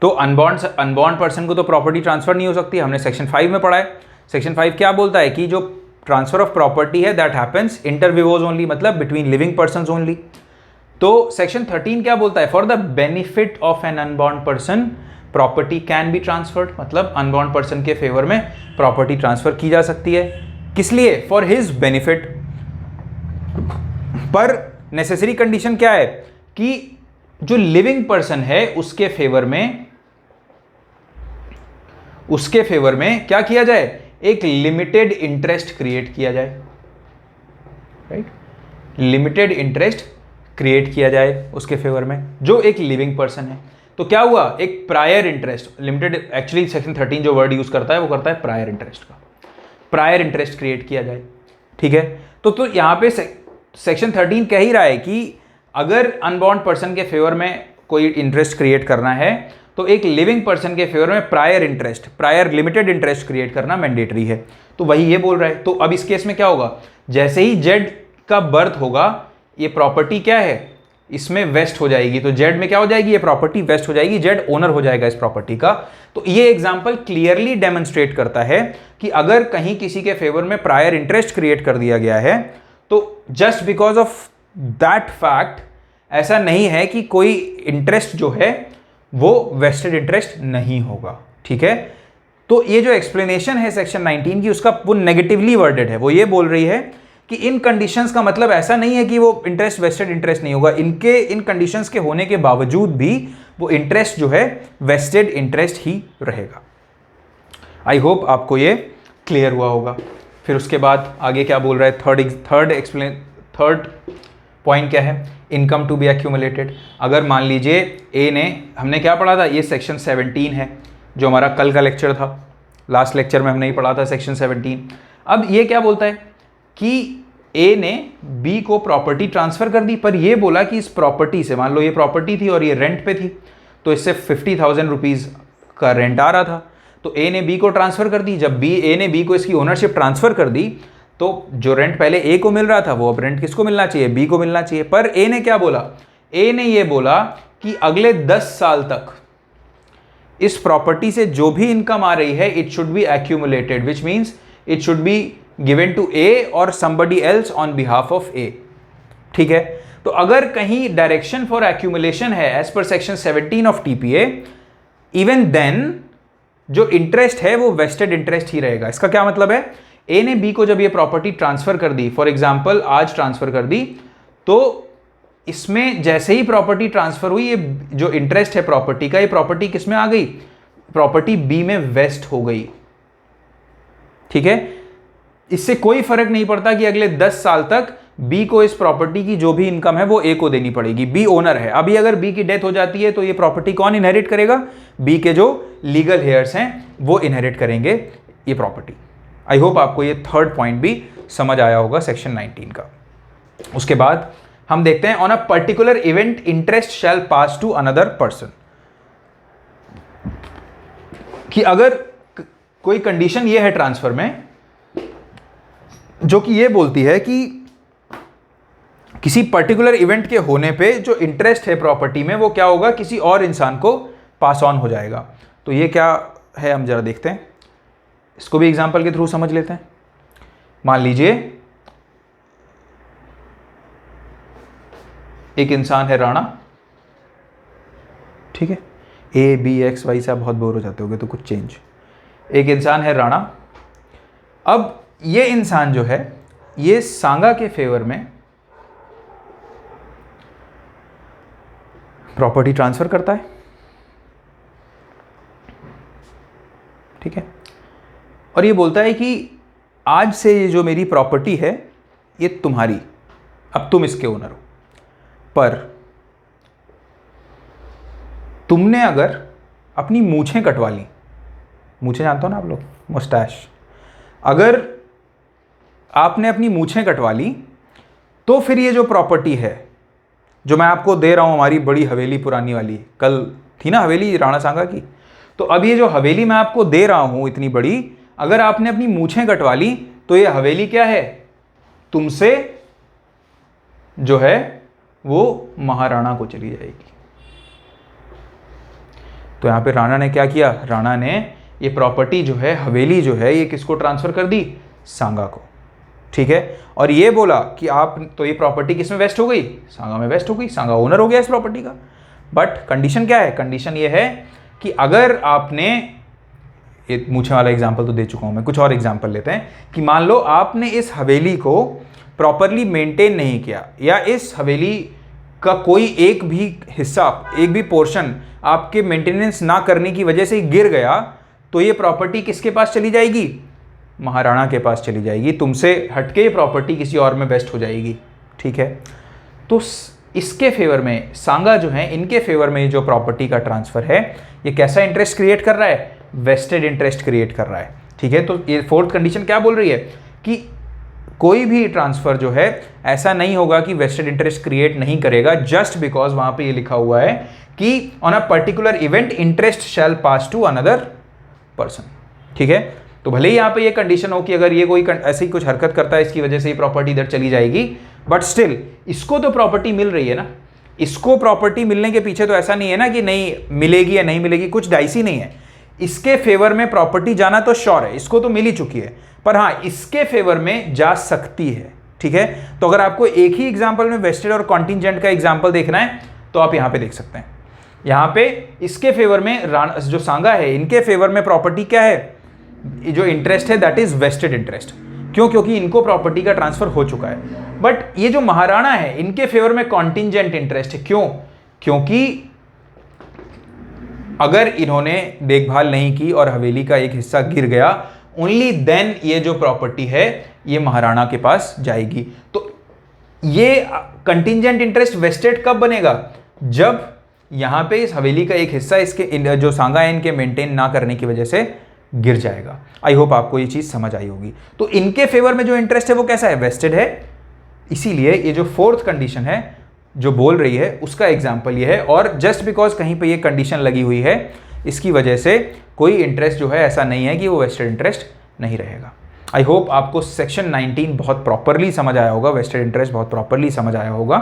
तो अनबॉर्न पर्सन को तो प्रॉपर्टी ट्रांसफर नहीं हो सकती, हमने सेक्शन 5 में पढ़ा है. सेक्शन 5 क्या बोलता है कि जो ट्रांसफर ऑफ प्रॉपर्टी है that happens inter vivos only, मतलब बिटवीन लिविंग पर्सन्स ओनली. तो सेक्शन 13 क्या बोलता है? For the benefit of an unborn person property can be transferred, मतलब अनबॉर्न पर्सन के फेवर में प्रॉपर्टी ट्रांसफर की जा सकती है. किस लिए? For his benefit. पर नेसेसरी कंडीशन क्या है कि जो लिविंग पर्सन है उसके फेवर में क्या किया जाए, एक लिमिटेड इंटरेस्ट क्रिएट किया जाए, राइट, लिमिटेड इंटरेस्ट क्रिएट किया जाए उसके फेवर में, जो एक लिविंग पर्सन है। तो क्या हुआ, एक prior interest, limited, actually section 13 जो वर्ड यूज करता है वो करता है प्रायर इंटरेस्ट का, प्रायर इंटरेस्ट क्रिएट किया जाए, ठीक है। तो यहां पे सेक्शन 13 कह ही रहा है कि अगर अनबॉर्न पर्सन के फेवर में कोई इंटरेस्ट क्रिएट करना है तो एक लिविंग पर्सन के फेवर में prior interest, prior limited interest create करना मैंडेटरी है। तो वही ये बोल रहा है। तो अब इस केस में क्या होगा, जैसे ही जेड का बर्थ होगा ये प्रॉपर्टी क्या है, इसमें वेस्ट हो जाएगी। तो जेड में क्या हो जाएगी, ये प्रॉपर्टी वेस्ट हो जाएगी, जेड ओनर हो जाएगा इस प्रॉपर्टी का। तो ये एग्जांपल क्लियरली डेमोन्स्ट्रेट करता है कि अगर कहीं किसी के फेवर में प्रायर इंटरेस्ट क्रिएट कर दिया गया है तो just because of that fact ऐसा नहीं है कि कोई इंटरेस्ट जो है वो वेस्टेड इंटरेस्ट नहीं होगा, ठीक है। तो ये जो एक्सप्लेनेशन है सेक्शन 19 की उसका वो नेगेटिवली वर्डेड है। वो ये बोल रही है कि इन कंडीशंस का मतलब ऐसा नहीं है कि वो इंटरेस्ट वेस्टेड इंटरेस्ट नहीं होगा, इन कंडीशंस के होने के बावजूद भी वो इंटरेस्ट जो है वेस्टेड इंटरेस्ट ही रहेगा। आई होप आपको ये क्लियर हुआ होगा। फिर उसके बाद आगे क्या बोल रहा है, थर्ड पॉइंट क्या है, इनकम टू बी एक्यूमुलेटेड। अगर मान लीजिए ए ने, हमने क्या पढ़ा था, ये सेक्शन 17 है जो हमारा कल का लेक्चर था, लास्ट लेक्चर में हमने ही पढ़ा था सेक्शन 17। अब ये क्या बोलता है कि ए ने बी को प्रॉपर्टी ट्रांसफर कर दी, पर ये बोला कि इस प्रॉपर्टी से, मान लो ये प्रॉपर्टी थी और ये रेंट पे थी, तो इससे 50,000 रुपीज़ का रेंट आ रहा था। तो ए ने बी को ट्रांसफर कर दी। जब ए ने बी को इसकी ओनरशिप ट्रांसफर कर दी तो जो रेंट पहले ए को मिल रहा था वो अब रेंट किसको मिलना चाहिए, बी को मिलना चाहिए। पर ए ने क्या बोला, ए ने ये बोला कि अगले 10 साल तक इस प्रॉपर्टी से जो भी इनकम आ रही है it should be accumulated, which means it should be given to A और somebody else on behalf of A, ठीक है। तो अगर कहीं डायरेक्शन फॉर एक्यूमुलेशन है as per section 17 of TPA, even then जो इंटरेस्ट है वो वेस्टेड इंटरेस्ट ही रहेगा। इसका क्या मतलब है, ए ने बी को जब ये प्रॉपर्टी ट्रांसफर कर दी, फॉर एग्जांपल आज ट्रांसफर कर दी, तो इसमें जैसे ही प्रॉपर्टी ट्रांसफर हुई, ये जो इंटरेस्ट है प्रॉपर्टी का, ये प्रॉपर्टी किस में आ गई, प्रॉपर्टी बी में वेस्ट हो गई, ठीक है। इससे कोई फर्क नहीं पड़ता कि अगले 10 साल तक बी को इस प्रॉपर्टी की जो भी इनकम है वो ए को देनी पड़ेगी। बी ओनर है। अभी अगर बी की डेथ हो जाती है तो ये प्रॉपर्टी कौन इनहेरिट करेगा, बी के जो लीगल हेयर्स हैं वो इनहेरिट करेंगे ये प्रॉपर्टी। आई होप आपको ये थर्ड पॉइंट भी समझ आया होगा सेक्शन 19 का। उसके बाद हम देखते हैं, on a particular event interest shall pass to another person, कि अगर कोई कंडीशन ये है ट्रांसफर में जो कि ये बोलती है कि किसी पर्टिकुलर इवेंट के होने पे जो इंटरेस्ट है प्रॉपर्टी में वो क्या होगा, किसी और इंसान को पास ऑन हो जाएगा। तो ये क्या है हम जरा देखते हैं, इसको भी एग्जांपल के थ्रू समझ लेते हैं। मान लीजिए एक इंसान है राणा, ठीक है, ए बी एक्स वाई से आप बहुत बोर हो जाते होगे तो कुछ चेंज। एक इंसान है राणा। अब ये इंसान जो है ये सांगा के फेवर में प्रॉपर्टी ट्रांसफर करता है, ठीक है, और ये बोलता है कि आज से ये जो मेरी प्रॉपर्टी है ये तुम्हारी, अब तुम इसके ओनर हो। पर तुमने अगर अपनी मूछें कटवा ली, मूछें जानते हो ना आप लोग, मुस्टैश, अगर आपने अपनी मूछें कटवा ली तो फिर ये जो प्रॉपर्टी है जो मैं आपको दे रहा हूं, हमारी बड़ी हवेली पुरानी वाली, कल थी ना हवेली राणा सांगा की, तो अब ये जो हवेली मैं आपको दे रहा हूं इतनी बड़ी, अगर आपने अपनी मूछें कटवा ली तो ये हवेली क्या है, तुमसे जो है वो महाराणा को चली जाएगी। तो यहां पे राणा ने क्या किया, राणा ने ये प्रॉपर्टी जो है, हवेली जो है, ये किसको ट्रांसफर कर दी, सांगा को, ठीक है। और ये बोला कि आप, तो ये प्रॉपर्टी किस में वेस्ट हो गई, सांगा में वेस्ट हो गई, सांगा ओनर हो गया इस प्रॉपर्टी का। बट कंडीशन क्या है, कंडीशन ये है कि अगर आपने, ये मूछे वाला एग्जांपल तो दे चुका हूं मैं, कुछ और एग्जांपल लेते हैं, कि मान लो आपने इस हवेली को प्रॉपरली मेंटेन नहीं किया, या इस हवेली का कोई एक भी हिस्सा, एक भी पोर्शन आपके मेंटेनेंस ना करने की वजह से गिर गया, तो ये प्रॉपर्टी किसके पास चली जाएगी? महाराणा के पास चली जाएगी। तुमसे हटके ये प्रॉपर्टी किसी और में वेस्ट हो जाएगी। ठीक है, तो इसके फेवर में सांगा जो है, इनके फेवर में जो प्रॉपर्टी का ट्रांसफर है, ये कैसा इंटरेस्ट क्रिएट कर रहा है? वेस्टेड इंटरेस्ट क्रिएट कर रहा है। ठीक है, तो ये फोर्थ कंडीशन क्या बोल रही है कि कोई भी ट्रांसफर जो है ऐसा नहीं होगा कि वेस्टेड इंटरेस्ट क्रिएट नहीं करेगा, जस्ट बिकॉज वहां पे ये लिखा हुआ है कि on a particular event interest shall pass to another person. ठीक है, तो भले ही यहाँ पे ये कंडीशन हो कि अगर ये कोई ऐसी कुछ हरकत करता है इसकी वजह से ये प्रॉपर्टी इधर चली जाएगी, बट स्टिल इसको तो प्रॉपर्टी मिल रही है ना। इसको प्रॉपर्टी मिलने के पीछे तो ऐसा नहीं है ना कि नहीं मिलेगी या नहीं मिलेगी, कुछ डाइसी नहीं है। इसके फेवर में प्रॉपर्टी जाना तो श्योर है, इसको तो मिल ही चुकी है, पर हाँ इसके फेवर में जा सकती है। ठीक है, तो अगर आपको एक ही एग्जाम्पल में वेस्टेड और कॉन्टिंजेंट का एग्जाम्पल देखना है तो आप यहां पे देख सकते हैं। यहां पे इसके फेवर में जो सांगा है, इनके फेवर में प्रॉपर्टी क्या है? जो इंटरेस्ट है दैट इज वेस्टेड इंटरेस्ट। क्यों? क्योंकि इनको प्रॉपर्टी का ट्रांसफर हो चुका है। बट ये जो महाराणा है, इनके फेवर में कॉन्टिंजेंट इंटरेस्ट है। क्यों? क्योंकि अगर इन्होंने देखभाल नहीं की और हवेली का एक हिस्सा गिर गया, ओनली देन ये जो प्रॉपर्टी है ये महाराणा के पास जाएगी। तो ये कंटिंजेंट इंटरेस्ट वेस्टेड कब बनेगा? जब यहां पे इस हवेली का एक हिस्सा इसके जो सांगा है इनके मेंटेन ना करने की वजह से गिर जाएगा। आई होप आपको ये चीज समझ आई होगी। तो इनके फेवर में जो इंटरेस्ट है वो कैसा है? वेस्टेड है। इसीलिए ये जो फोर्थ कंडीशन है जो बोल रही है उसका एग्जाम्पल ये है, और जस्ट बिकॉज कहीं पे ये कंडीशन लगी हुई है इसकी वजह से कोई इंटरेस्ट जो है ऐसा नहीं है कि वो वेस्टेड इंटरेस्ट नहीं रहेगा। आई होप आपको सेक्शन 19 बहुत प्रॉपरली समझ आया होगा, वेस्टेड इंटरेस्ट बहुत प्रॉपरली समझ आया होगा।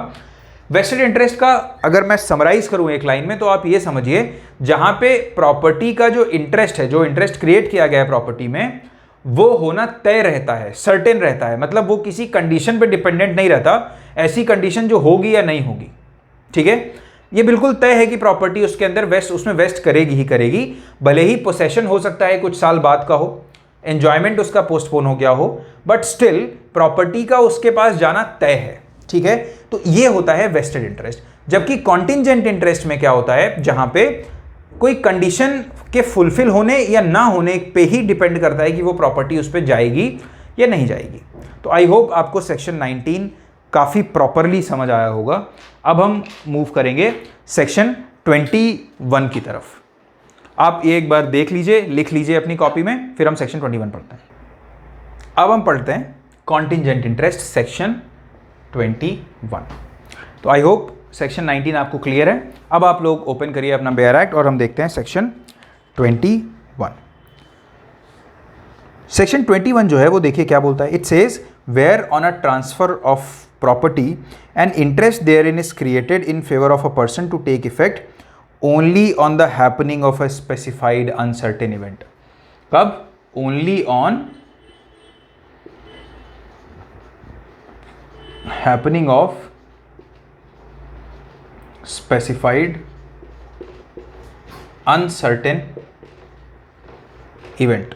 वेस्टेड इंटरेस्ट का अगर मैं समराइज करूं एक लाइन में, तो आप ये समझिए, जहां पे प्रॉपर्टी का जो इंटरेस्ट है, जो इंटरेस्ट क्रिएट किया गया है प्रॉपर्टी में, वो होना तय रहता है, सर्टेन रहता है। मतलब वो किसी कंडीशन पे डिपेंडेंट नहीं रहता, ऐसी कंडीशन जो होगी या नहीं होगी। ठीक है, ये बिल्कुल तय है कि प्रॉपर्टी उसके अंदर उसमें वेस्ट करेगी ही करेगी। भले ही पोसेशन हो सकता है कुछ साल बाद का हो, एंजॉयमेंट उसका पोस्टपोन हो गया हो, बट स्टिल प्रॉपर्टी का उसके पास जाना तय है। ठीक है, तो ये होता है वेस्टेड इंटरेस्ट। जबकि कॉन्टिंजेंट इंटरेस्ट में क्या होता है? जहां पे कोई कंडीशन के फुलफिल होने या ना होने पे ही डिपेंड करता है कि वो प्रॉपर्टी उस पर जाएगी या नहीं जाएगी। तो आई होप आपको सेक्शन 19 काफ़ी प्रॉपरली समझ आया होगा। अब हम मूव करेंगे सेक्शन 21 की तरफ। आप ये एक बार देख लीजिए, लिख लीजिए अपनी कॉपी में, फिर हम सेक्शन 21 पढ़ते हैं। अब हम पढ़ते हैं कॉन्टिंजेंट इंटरेस्ट सेक्शन 21। तो आई होप सेक्शन 19 आपको क्लियर है। अब आप लोग ओपन करिए अपना बेयर एक्ट और हम देखते हैं सेक्शन 21। सेक्शन 21 जो है वो देखिए क्या बोलता है। It says where on a transfer of property and interest there in is created in favour of a person to take effect only on the happening of a specified uncertain event. कब? Only on happening of specified uncertain event।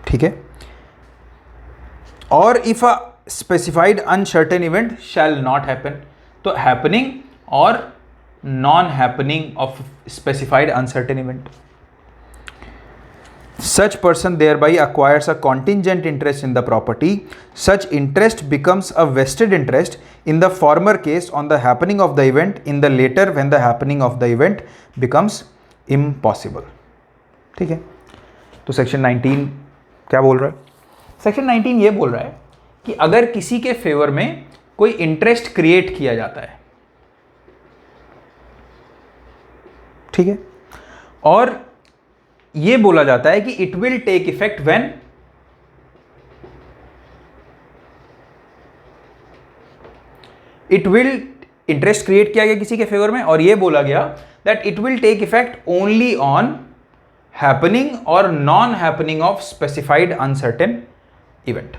ठीक है, और if a specified uncertain event shall not happen, तो happening और non happening of specified uncertain event, such person thereby acquires a contingent interest in the property. Such interest becomes a vested interest in the former case on the happening of the event, in the later when the happening of the event becomes impossible। ठीक है, तो सेक्शन 19 क्या बोल रहा है? सेक्शन 19 ये बोल रहा है कि अगर किसी के फेवर में कोई इंटरेस्ट क्रिएट किया जाता है, ठीक है, और ये बोला जाता है कि it will take effect when it will interest create किया गया किसी के फेवर में, और ये बोला गया that it will take effect only on happening और non happening of specified uncertain event.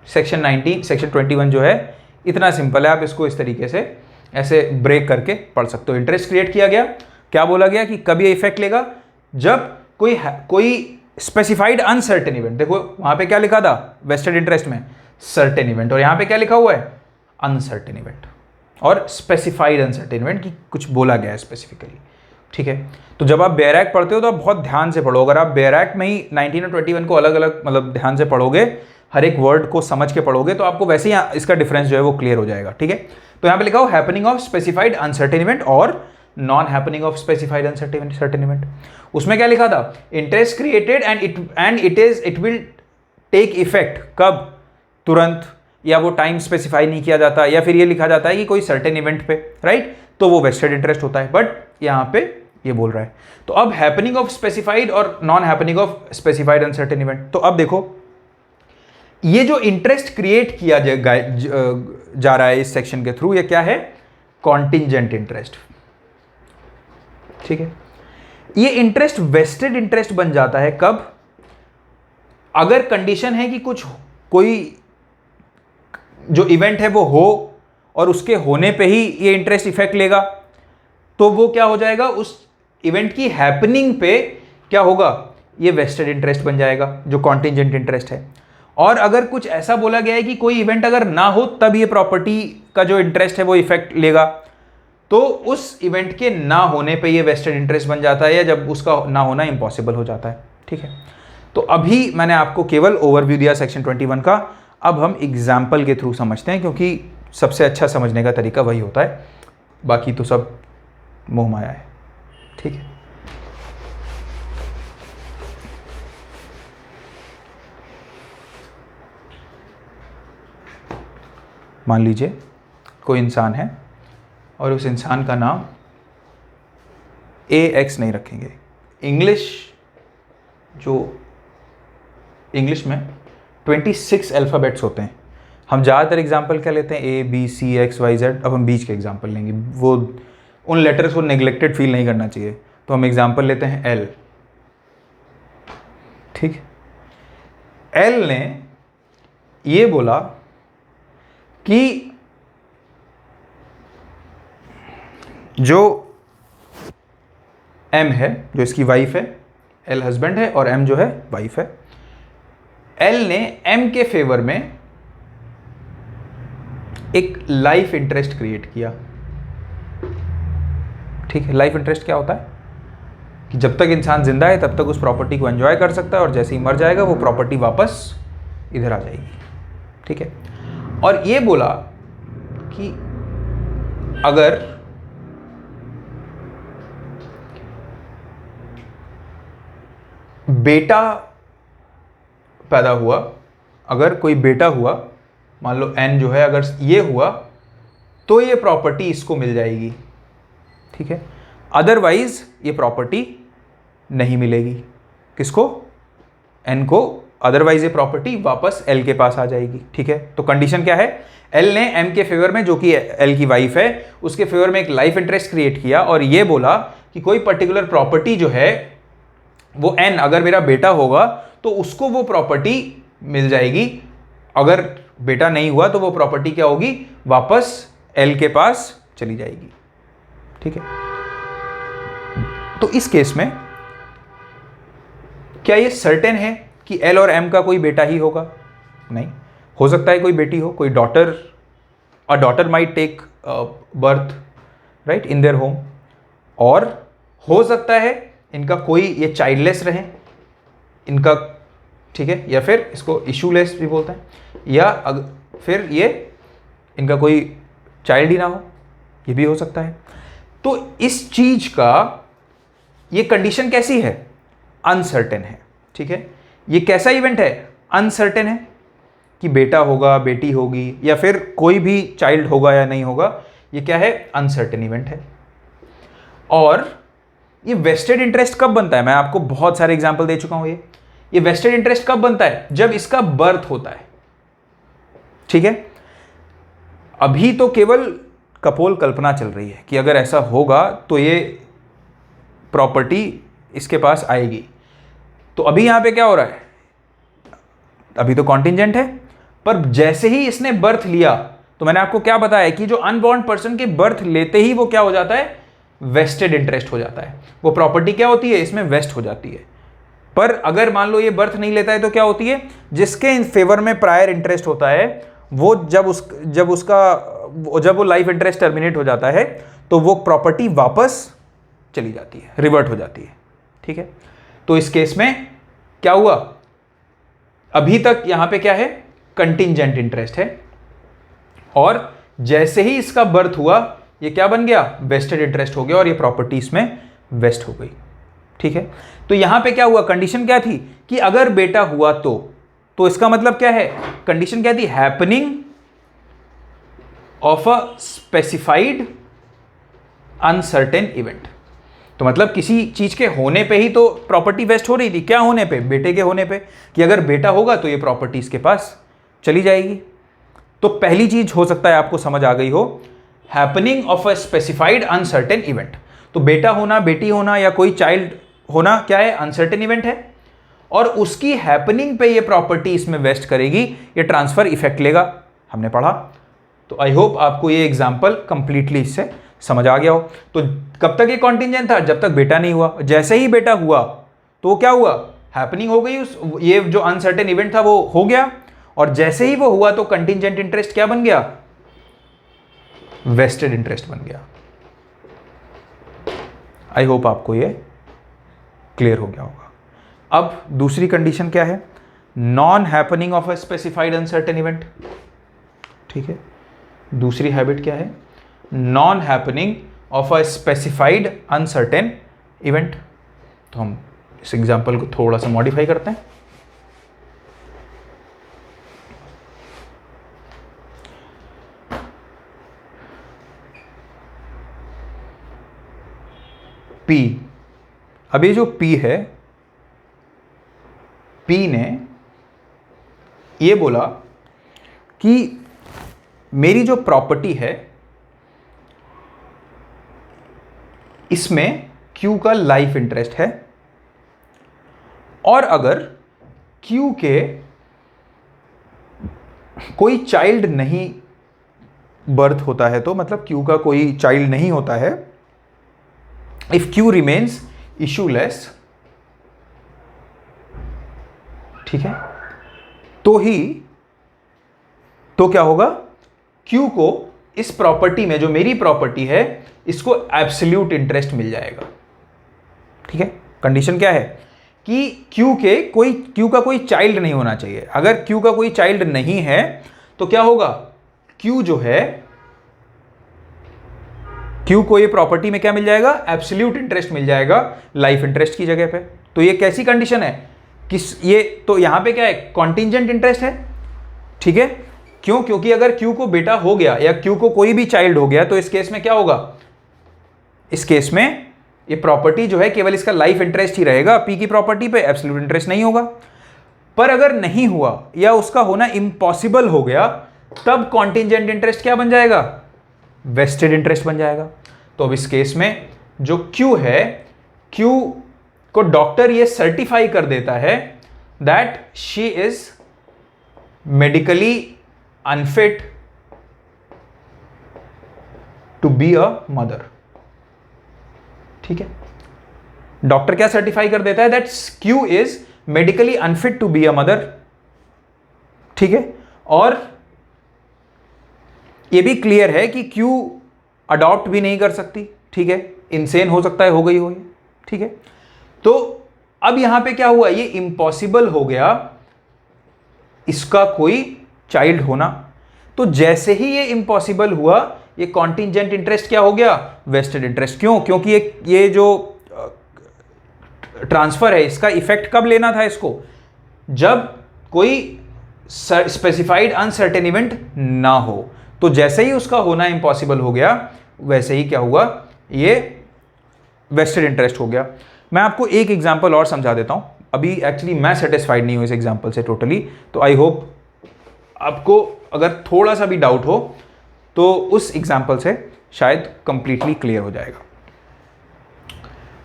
Section 21 जो है इतना सिंपल है, आप इसको इस तरीके से ऐसे ब्रेक करके पढ़ सकते हो। इंटरेस्ट क्रिएट किया गया, क्या बोला गया कि कब ये इफेक्ट लेगा? जब कोई स्पेसिफाइड अनसर्टेन इवेंट, देखो वहां पे क्या लिखा था वेस्टेड इंटरेस्ट में? सर्टेन इवेंट, और यहां पे क्या लिखा हुआ है? Uncertain event. और स्पेसिफाइड अनसर्टेन इवेंट की कुछ बोला गया है स्पेसिफिकली, ठीक है। तो जब आप बेयर एक्ट पढ़ते हो तो आप बहुत ध्यान से पढ़ो। अगर आप बेयर एक्ट में ही 19 और 21 को अलग अलग मतलब ध्यान से पढ़ोगे, हर एक वर्ड को समझ के पढ़ोगे, तो आपको वैसे ही इसका डिफरेंस जो है वो क्लियर हो जाएगा, ठीक है। तो यहाँ पे लिखा हो happening of specified uncertain event और non happening of specified uncertain event. उसमें क्या लिखा था, interest created and it will take effect, कब, तुरंत, या वो टाइम स्पेसिफाई नहीं किया जाता, या फिर ये लिखा जाता है कि कोई सर्टेन इवेंट पे, राइट, तो वो वेस्टेड इंटरेस्ट होता है, बट यहाँ पे ये बोल रहा है। तो अब हैपनिंग ऑफ स्पेसिफाइड और non happening of specified uncertain event, तो अब देखो ये जो इंटरेस्ट क्रिएट किया जा रहा है इस सेक्शन के थ्रू, ये क्या है, कॉन्टिंजेंट इंटरेस्ट, ठीक है। ये इंटरेस्ट वेस्टेड इंटरेस्ट बन जाता है कब, अगर कंडीशन है कि कोई जो इवेंट है वो हो और उसके होने पे ही ये इंटरेस्ट इफेक्ट लेगा, तो वो क्या हो जाएगा, उस इवेंट की हैपनिंग पे क्या होगा, ये वेस्टेड इंटरेस्ट बन जाएगा जो कॉन्टिंजेंट इंटरेस्ट है। और अगर कुछ ऐसा बोला गया है कि कोई इवेंट अगर ना हो तब ये प्रॉपर्टी का जो इंटरेस्ट है वो इफेक्ट लेगा, तो उस इवेंट के ना होने पे ये वेस्टेड इंटरेस्ट बन जाता है, या जब उसका ना होना इम्पॉसिबल हो जाता है, ठीक है। तो अभी मैंने आपको केवल ओवरव्यू दिया सेक्शन 21 का, अब हम एग्जाम्पल के थ्रू समझते हैं, क्योंकि सबसे अच्छा समझने का तरीका वही होता है, बाकी तो सब मोह माया है, ठीक है। मान लीजिए कोई इंसान है और उस इंसान का नाम AX नहीं रखेंगे। इंग्लिश में 26 अल्फ़ाबेट्स होते हैं। हम ज़्यादातर एग्जाम्पल क्या लेते हैं, ABCXYZ। अब हम बीच के एग्जाम्पल लेंगे, वो उन लेटर्स को नेग्लेक्टेड फील नहीं करना चाहिए, तो हम एग्जाम्पल लेते हैं L, ठीक। L ने ये बोला कि जो M है, जो इसकी वाइफ है, L हस्बैंड है और M जो है वाइफ है, L ने M के फेवर में एक लाइफ इंटरेस्ट क्रिएट किया, ठीक है। लाइफ इंटरेस्ट क्या होता है कि जब तक इंसान जिंदा है तब तक उस प्रॉपर्टी को एंजॉय कर सकता है, और जैसे ही मर जाएगा वो प्रॉपर्टी वापस इधर आ जाएगी, ठीक है। और ये बोला कि अगर बेटा पैदा हुआ, अगर कोई बेटा हुआ, मान लो N जो है, अगर ये हुआ तो ये प्रॉपर्टी इसको मिल जाएगी, ठीक है। अदरवाइज ये प्रॉपर्टी नहीं मिलेगी, किसको, N को। अदरवाइज ये प्रॉपर्टी वापस L के पास आ जाएगी, ठीक है। तो कंडीशन क्या है, L ने M के फेवर में, जो कि L की वाइफ है, उसके फेवर में एक लाइफ इंटरेस्ट क्रिएट किया और ये बोला कि कोई पर्टिकुलर प्रॉपर्टी जो है वो N, अगर मेरा बेटा होगा तो उसको वो प्रॉपर्टी मिल जाएगी, अगर बेटा नहीं हुआ तो वो प्रॉपर्टी क्या होगी, वापस L के पास चली जाएगी, ठीक है। तो इस केस में क्या ये सर्टेन है कि L और M का कोई बेटा ही होगा? नहीं, हो सकता है कोई बेटी हो, कोई daughter, a daughter might take birth right in their home, और हो सकता है इनका कोई ये चाइल्डलेस रहे इनका, ठीक है, या फिर इसको इशूलेस भी बोलते हैं, या फिर ये इनका कोई चाइल्ड ही ना हो, ये भी हो सकता है। तो इस चीज का ये कंडीशन कैसी है, अनसर्टेन है, ठीक है। ये कैसा इवेंट है, अनसर्टेन है कि बेटा होगा, बेटी होगी, या फिर कोई भी चाइल्ड होगा या नहीं होगा, ये क्या है, अनसर्टेन इवेंट है। और ये वेस्टेड इंटरेस्ट कब बनता है, मैं आपको बहुत सारे एग्जांपल दे चुका हूं। ये वेस्टेड इंटरेस्ट कब बनता है, जब इसका बर्थ होता है, ठीक है। अभी तो केवल कपोल कल्पना चल रही है कि अगर ऐसा होगा तो ये प्रॉपर्टी इसके पास आएगी। तो अभी यहां पे क्या हो रहा है, अभी तो कॉन्टिंजेंट है, पर जैसे ही इसने बर्थ लिया, तो मैंने आपको क्या बताया कि जो अनबॉर्न पर्सन के बर्थ लेते ही वो क्या हो जाता है, वेस्टेड इंटरेस्ट हो जाता है। वो प्रॉपर्टी क्या होती है, इसमें वेस्ट हो जाती है। पर अगर मान लो ये बर्थ नहीं लेता है तो क्या होती है, जिसके इन फेवर में प्रायर इंटरेस्ट होता है, वो जब उसका जब वो लाइफ इंटरेस्ट टर्मिनेट हो जाता है तो वो प्रॉपर्टी वापस चली जाती है, रिवर्ट हो जाती है। ठीक है, तो इस केस में क्या हुआ, अभी तक यहां पे क्या है, कंटिंजेंट इंटरेस्ट है, और जैसे ही इसका बर्थ हुआ ये क्या बन गया, वेस्टेड इंटरेस्ट हो गया, और ये प्रॉपर्टी इसमें वेस्ट हो गई। ठीक है, तो यहां पे क्या हुआ, कंडीशन क्या थी कि अगर बेटा हुआ तो इसका मतलब क्या है, कंडीशन क्या थी, happening of a specified uncertain event. तो मतलब किसी चीज के होने पे ही तो प्रॉपर्टी वेस्ट हो रही थी, क्या होने पे, बेटे के होने पे, कि अगर बेटा होगा तो ये प्रॉपर्टी इसके पास चली जाएगी। तो पहली चीज हो सकता है आपको समझ आ गई हो, happening of a specified uncertain event. तो बेटा होना, बेटी होना या कोई चाइल्ड होना क्या है, अनसर्टेन इवेंट है, और उसकी हैपनिंग पे ये प्रॉपर्टी इसमें वेस्ट करेगी, ये ट्रांसफर इफेक्ट लेगा, हमने पढ़ा। तो आई होप आपको ये एग्जांपल कंप्लीटली इससे समझ आ गया हो। तो कब तक ये कॉन्टिंजेंट था, जब तक बेटा नहीं हुआ। जैसे ही बेटा हुआ तो क्या हुआ, हैपनिंग हो गई, उस ये जो अनसर्टेन इवेंट था वो हो गया, और जैसे ही वो हुआ तो कंटिंजेंट इंटरेस्ट क्या बन गया, वेस्टेड इंटरेस्ट बन गया। आई होप आपको ये क्लियर हो गया होगा। अब दूसरी कंडीशन क्या है, non happening of a specified uncertain event. ठीक है, दूसरी हैबिट क्या है, non happening of a specified uncertain event. तो हम इस एग्जांपल को थोड़ा सा मॉडिफाई करते हैं। P, अब ये जो P है, P ने ये बोला कि मेरी जो प्रॉपर्टी है इसमें Q का लाइफ इंटरेस्ट है, और अगर Q के कोई चाइल्ड नहीं बर्थ होता है, तो मतलब Q का कोई चाइल्ड नहीं होता है, इफ Q रिमेन्स इशूलेस, ठीक है, तो क्या होगा, Q को इस प्रॉपर्टी में, जो मेरी प्रॉपर्टी है, इसको एब्सोल्यूट इंटरेस्ट मिल जाएगा। ठीक है, कंडीशन क्या है कि Q का कोई चाइल्ड नहीं होना चाहिए। अगर Q का कोई चाइल्ड नहीं है तो क्या होगा, Q जो है, Q को ये प्रॉपर्टी में क्या मिल जाएगा, एब्सोल्यूट इंटरेस्ट मिल जाएगा लाइफ इंटरेस्ट की जगह पे। तो ये कैसी कंडीशन है, ये तो यहां पे क्या है, कॉन्टिंजेंट इंटरेस्ट है। ठीक है, क्यों, क्योंकि अगर Q को बेटा हो गया या Q को कोई भी चाइल्ड हो गया तो इस केस में क्या होगा, इस केस में ये प्रॉपर्टी जो है केवल इसका लाइफ इंटरेस्ट ही रहेगा, P की प्रॉपर्टी पे एब्सोल्यूट इंटरेस्ट नहीं होगा। पर अगर नहीं हुआ या उसका होना इम्पॉसिबल हो गया, तब कॉन्टिंजेंट इंटरेस्ट क्या बन जाएगा, वेस्टेड इंटरेस्ट बन जाएगा। तो अब इस केस में जो Q है, Q को डॉक्टर ये सर्टिफाई कर देता है that she is medically unfit to be a mother. ठीक है, डॉक्टर क्या सर्टिफाई कर देता है, that Q is medically unfit to be a mother. ठीक है, और ये भी क्लियर है कि Q अडॉप्ट भी नहीं कर सकती। ठीक है, इंसेन हो सकता है, हो गई हो ये। ठीक है, तो अब यहां पे क्या हुआ, ये इम्पॉसिबल हो गया इसका कोई चाइल्ड होना। तो जैसे ही ये इम्पॉसिबल हुआ, ये कॉन्टिंजेंट इंटरेस्ट क्या हो गया, वेस्टेड इंटरेस्ट। क्यों, क्योंकि ये जो ट्रांसफर है, इसका इफेक्ट कब लेना था इसको, जब कोई स्पेसिफाइड अनसर्टेन इवेंट ना हो। तो जैसे ही उसका होना इम्पॉसिबल हो गया, वैसे ही क्या हुआ, ये वेस्टेड इंटरेस्ट हो गया। मैं आपको एक एग्जांपल और समझा देता हूं। अभी एक्चुअली मैं सेटिस्फाइड नहीं हूं इस एग्जांपल से टोटली, तो आई होप आपको अगर थोड़ा सा भी डाउट हो तो उस एग्जांपल से शायद कंप्लीटली क्लियर हो जाएगा।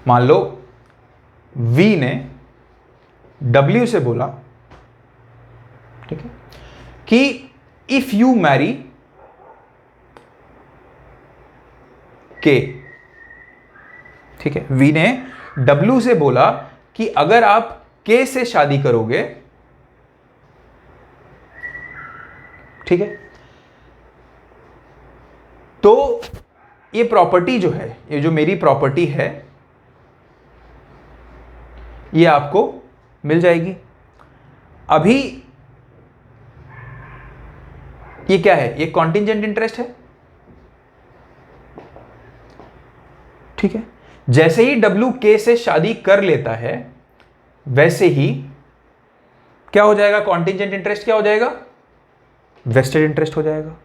मान लो V ने W से बोला, ठीक है, कि इफ यू मैरी K, ठीक है, V ने W से बोला कि अगर आप K से शादी करोगे, ठीक है, तो ये प्रॉपर्टी जो है, ये जो मेरी प्रॉपर्टी है, ये आपको मिल जाएगी। अभी ये क्या है? ये कॉन्टिंजेंट इंटरेस्ट है, ठीक है। जैसे ही डब्ल्यू के से शादी कर लेता है, वैसे ही क्या हो जाएगा? कॉन्टिंजेंट इंटरेस्ट क्या हो जाएगा? वेस्टेड इंटरेस्ट हो जाएगा,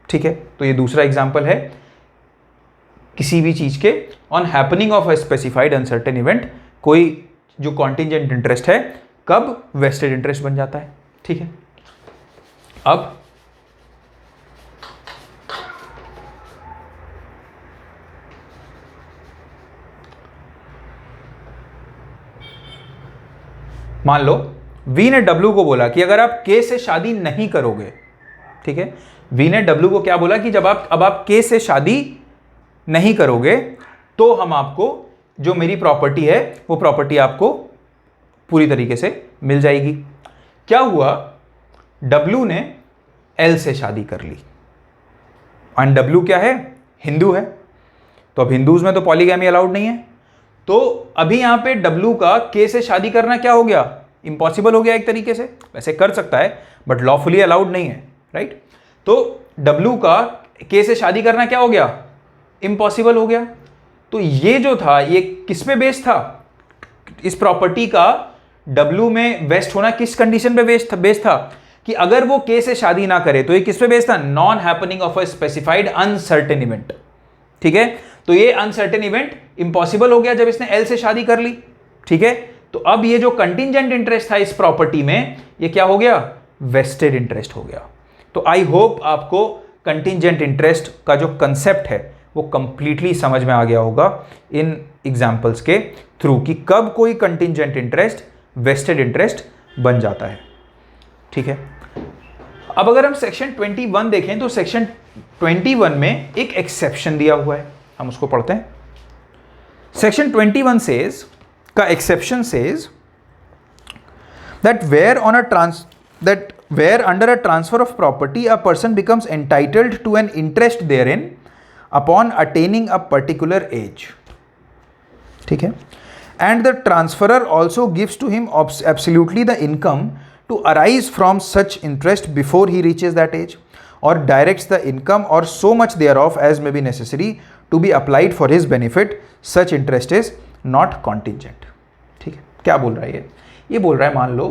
ठीक है। तो ये दूसरा एग्जांपल है किसी भी चीज के on happening of a specified uncertain event, कोई जो कॉन्टिंजेंट इंटरेस्ट है कब वेस्टेड इंटरेस्ट बन जाता है, ठीक है। अब मान लो वी ने डब्ल्यू को बोला कि अगर आप के से शादी नहीं करोगे, ठीक है। वी ने डब्ल्यू को क्या बोला कि जब आप के से शादी नहीं करोगे तो हम आपको जो मेरी प्रॉपर्टी है वो प्रॉपर्टी आपको पूरी तरीके से मिल जाएगी। क्या हुआ? डब्ल्यू ने एल से शादी कर ली, एंड डब्ल्यू क्या है? हिंदू है। तो अब हिंदूज में तो पॉलीगैमी अलाउड नहीं है, तो अभी यहां पे डब्ल्यू का के से शादी करना क्या हो गया? इम्पॉसिबल हो गया एक तरीके से। वैसे कर सकता है बट लॉफुली अलाउड नहीं है, राइट। तो डब्ल्यू का के से शादी करना क्या हो गया? इम्पॉसिबल हो गया। तो ये जो था ये किस पे बेस्ड था? इस प्रॉपर्टी का डब्ल्यू में वेस्ट होना किस कंडीशन पे बेस्ड था कि अगर वो के से शादी ना करे तो ये किस पे बेस्ड था? Non happening of a specified uncertain event, ठीक है। तो ये अनसर्टेन इवेंट इंपॉसिबल हो गया जब इसने एल से शादी कर ली, ठीक है। तो अब ये जो कंटिंजेंट इंटरेस्ट था इस प्रॉपर्टी में, ये क्या हो गया? वेस्टेड इंटरेस्ट हो गया। तो आई होप आपको कंटिंजेंट इंटरेस्ट का जो कंसेप्ट है वो कंप्लीटली समझ में आ गया होगा इन एग्जांपल्स के थ्रू कि कब कोई कंटिंजेंट इंटरेस्ट वेस्टेड इंटरेस्ट बन जाता है, ठीक है। अब अगर हम सेक्शन 21 देखें तो सेक्शन 21 में एक एक्सेप्शन दिया हुआ है, हम उसको पढ़ते हैं। सेक्शन 21 सेज का exception says that where under a transfer of property a person becomes entitled to an interest therein upon attaining a particular age, ठीक है, and the transferer also gives to him absolutely the income to arise from such interest before he reaches that age, or directs the income or so much thereof as may be necessary to be applied for his benefit, such interest is not contingent, ठीक है। क्या बोल रहा है ये बोल रहा है, मान लो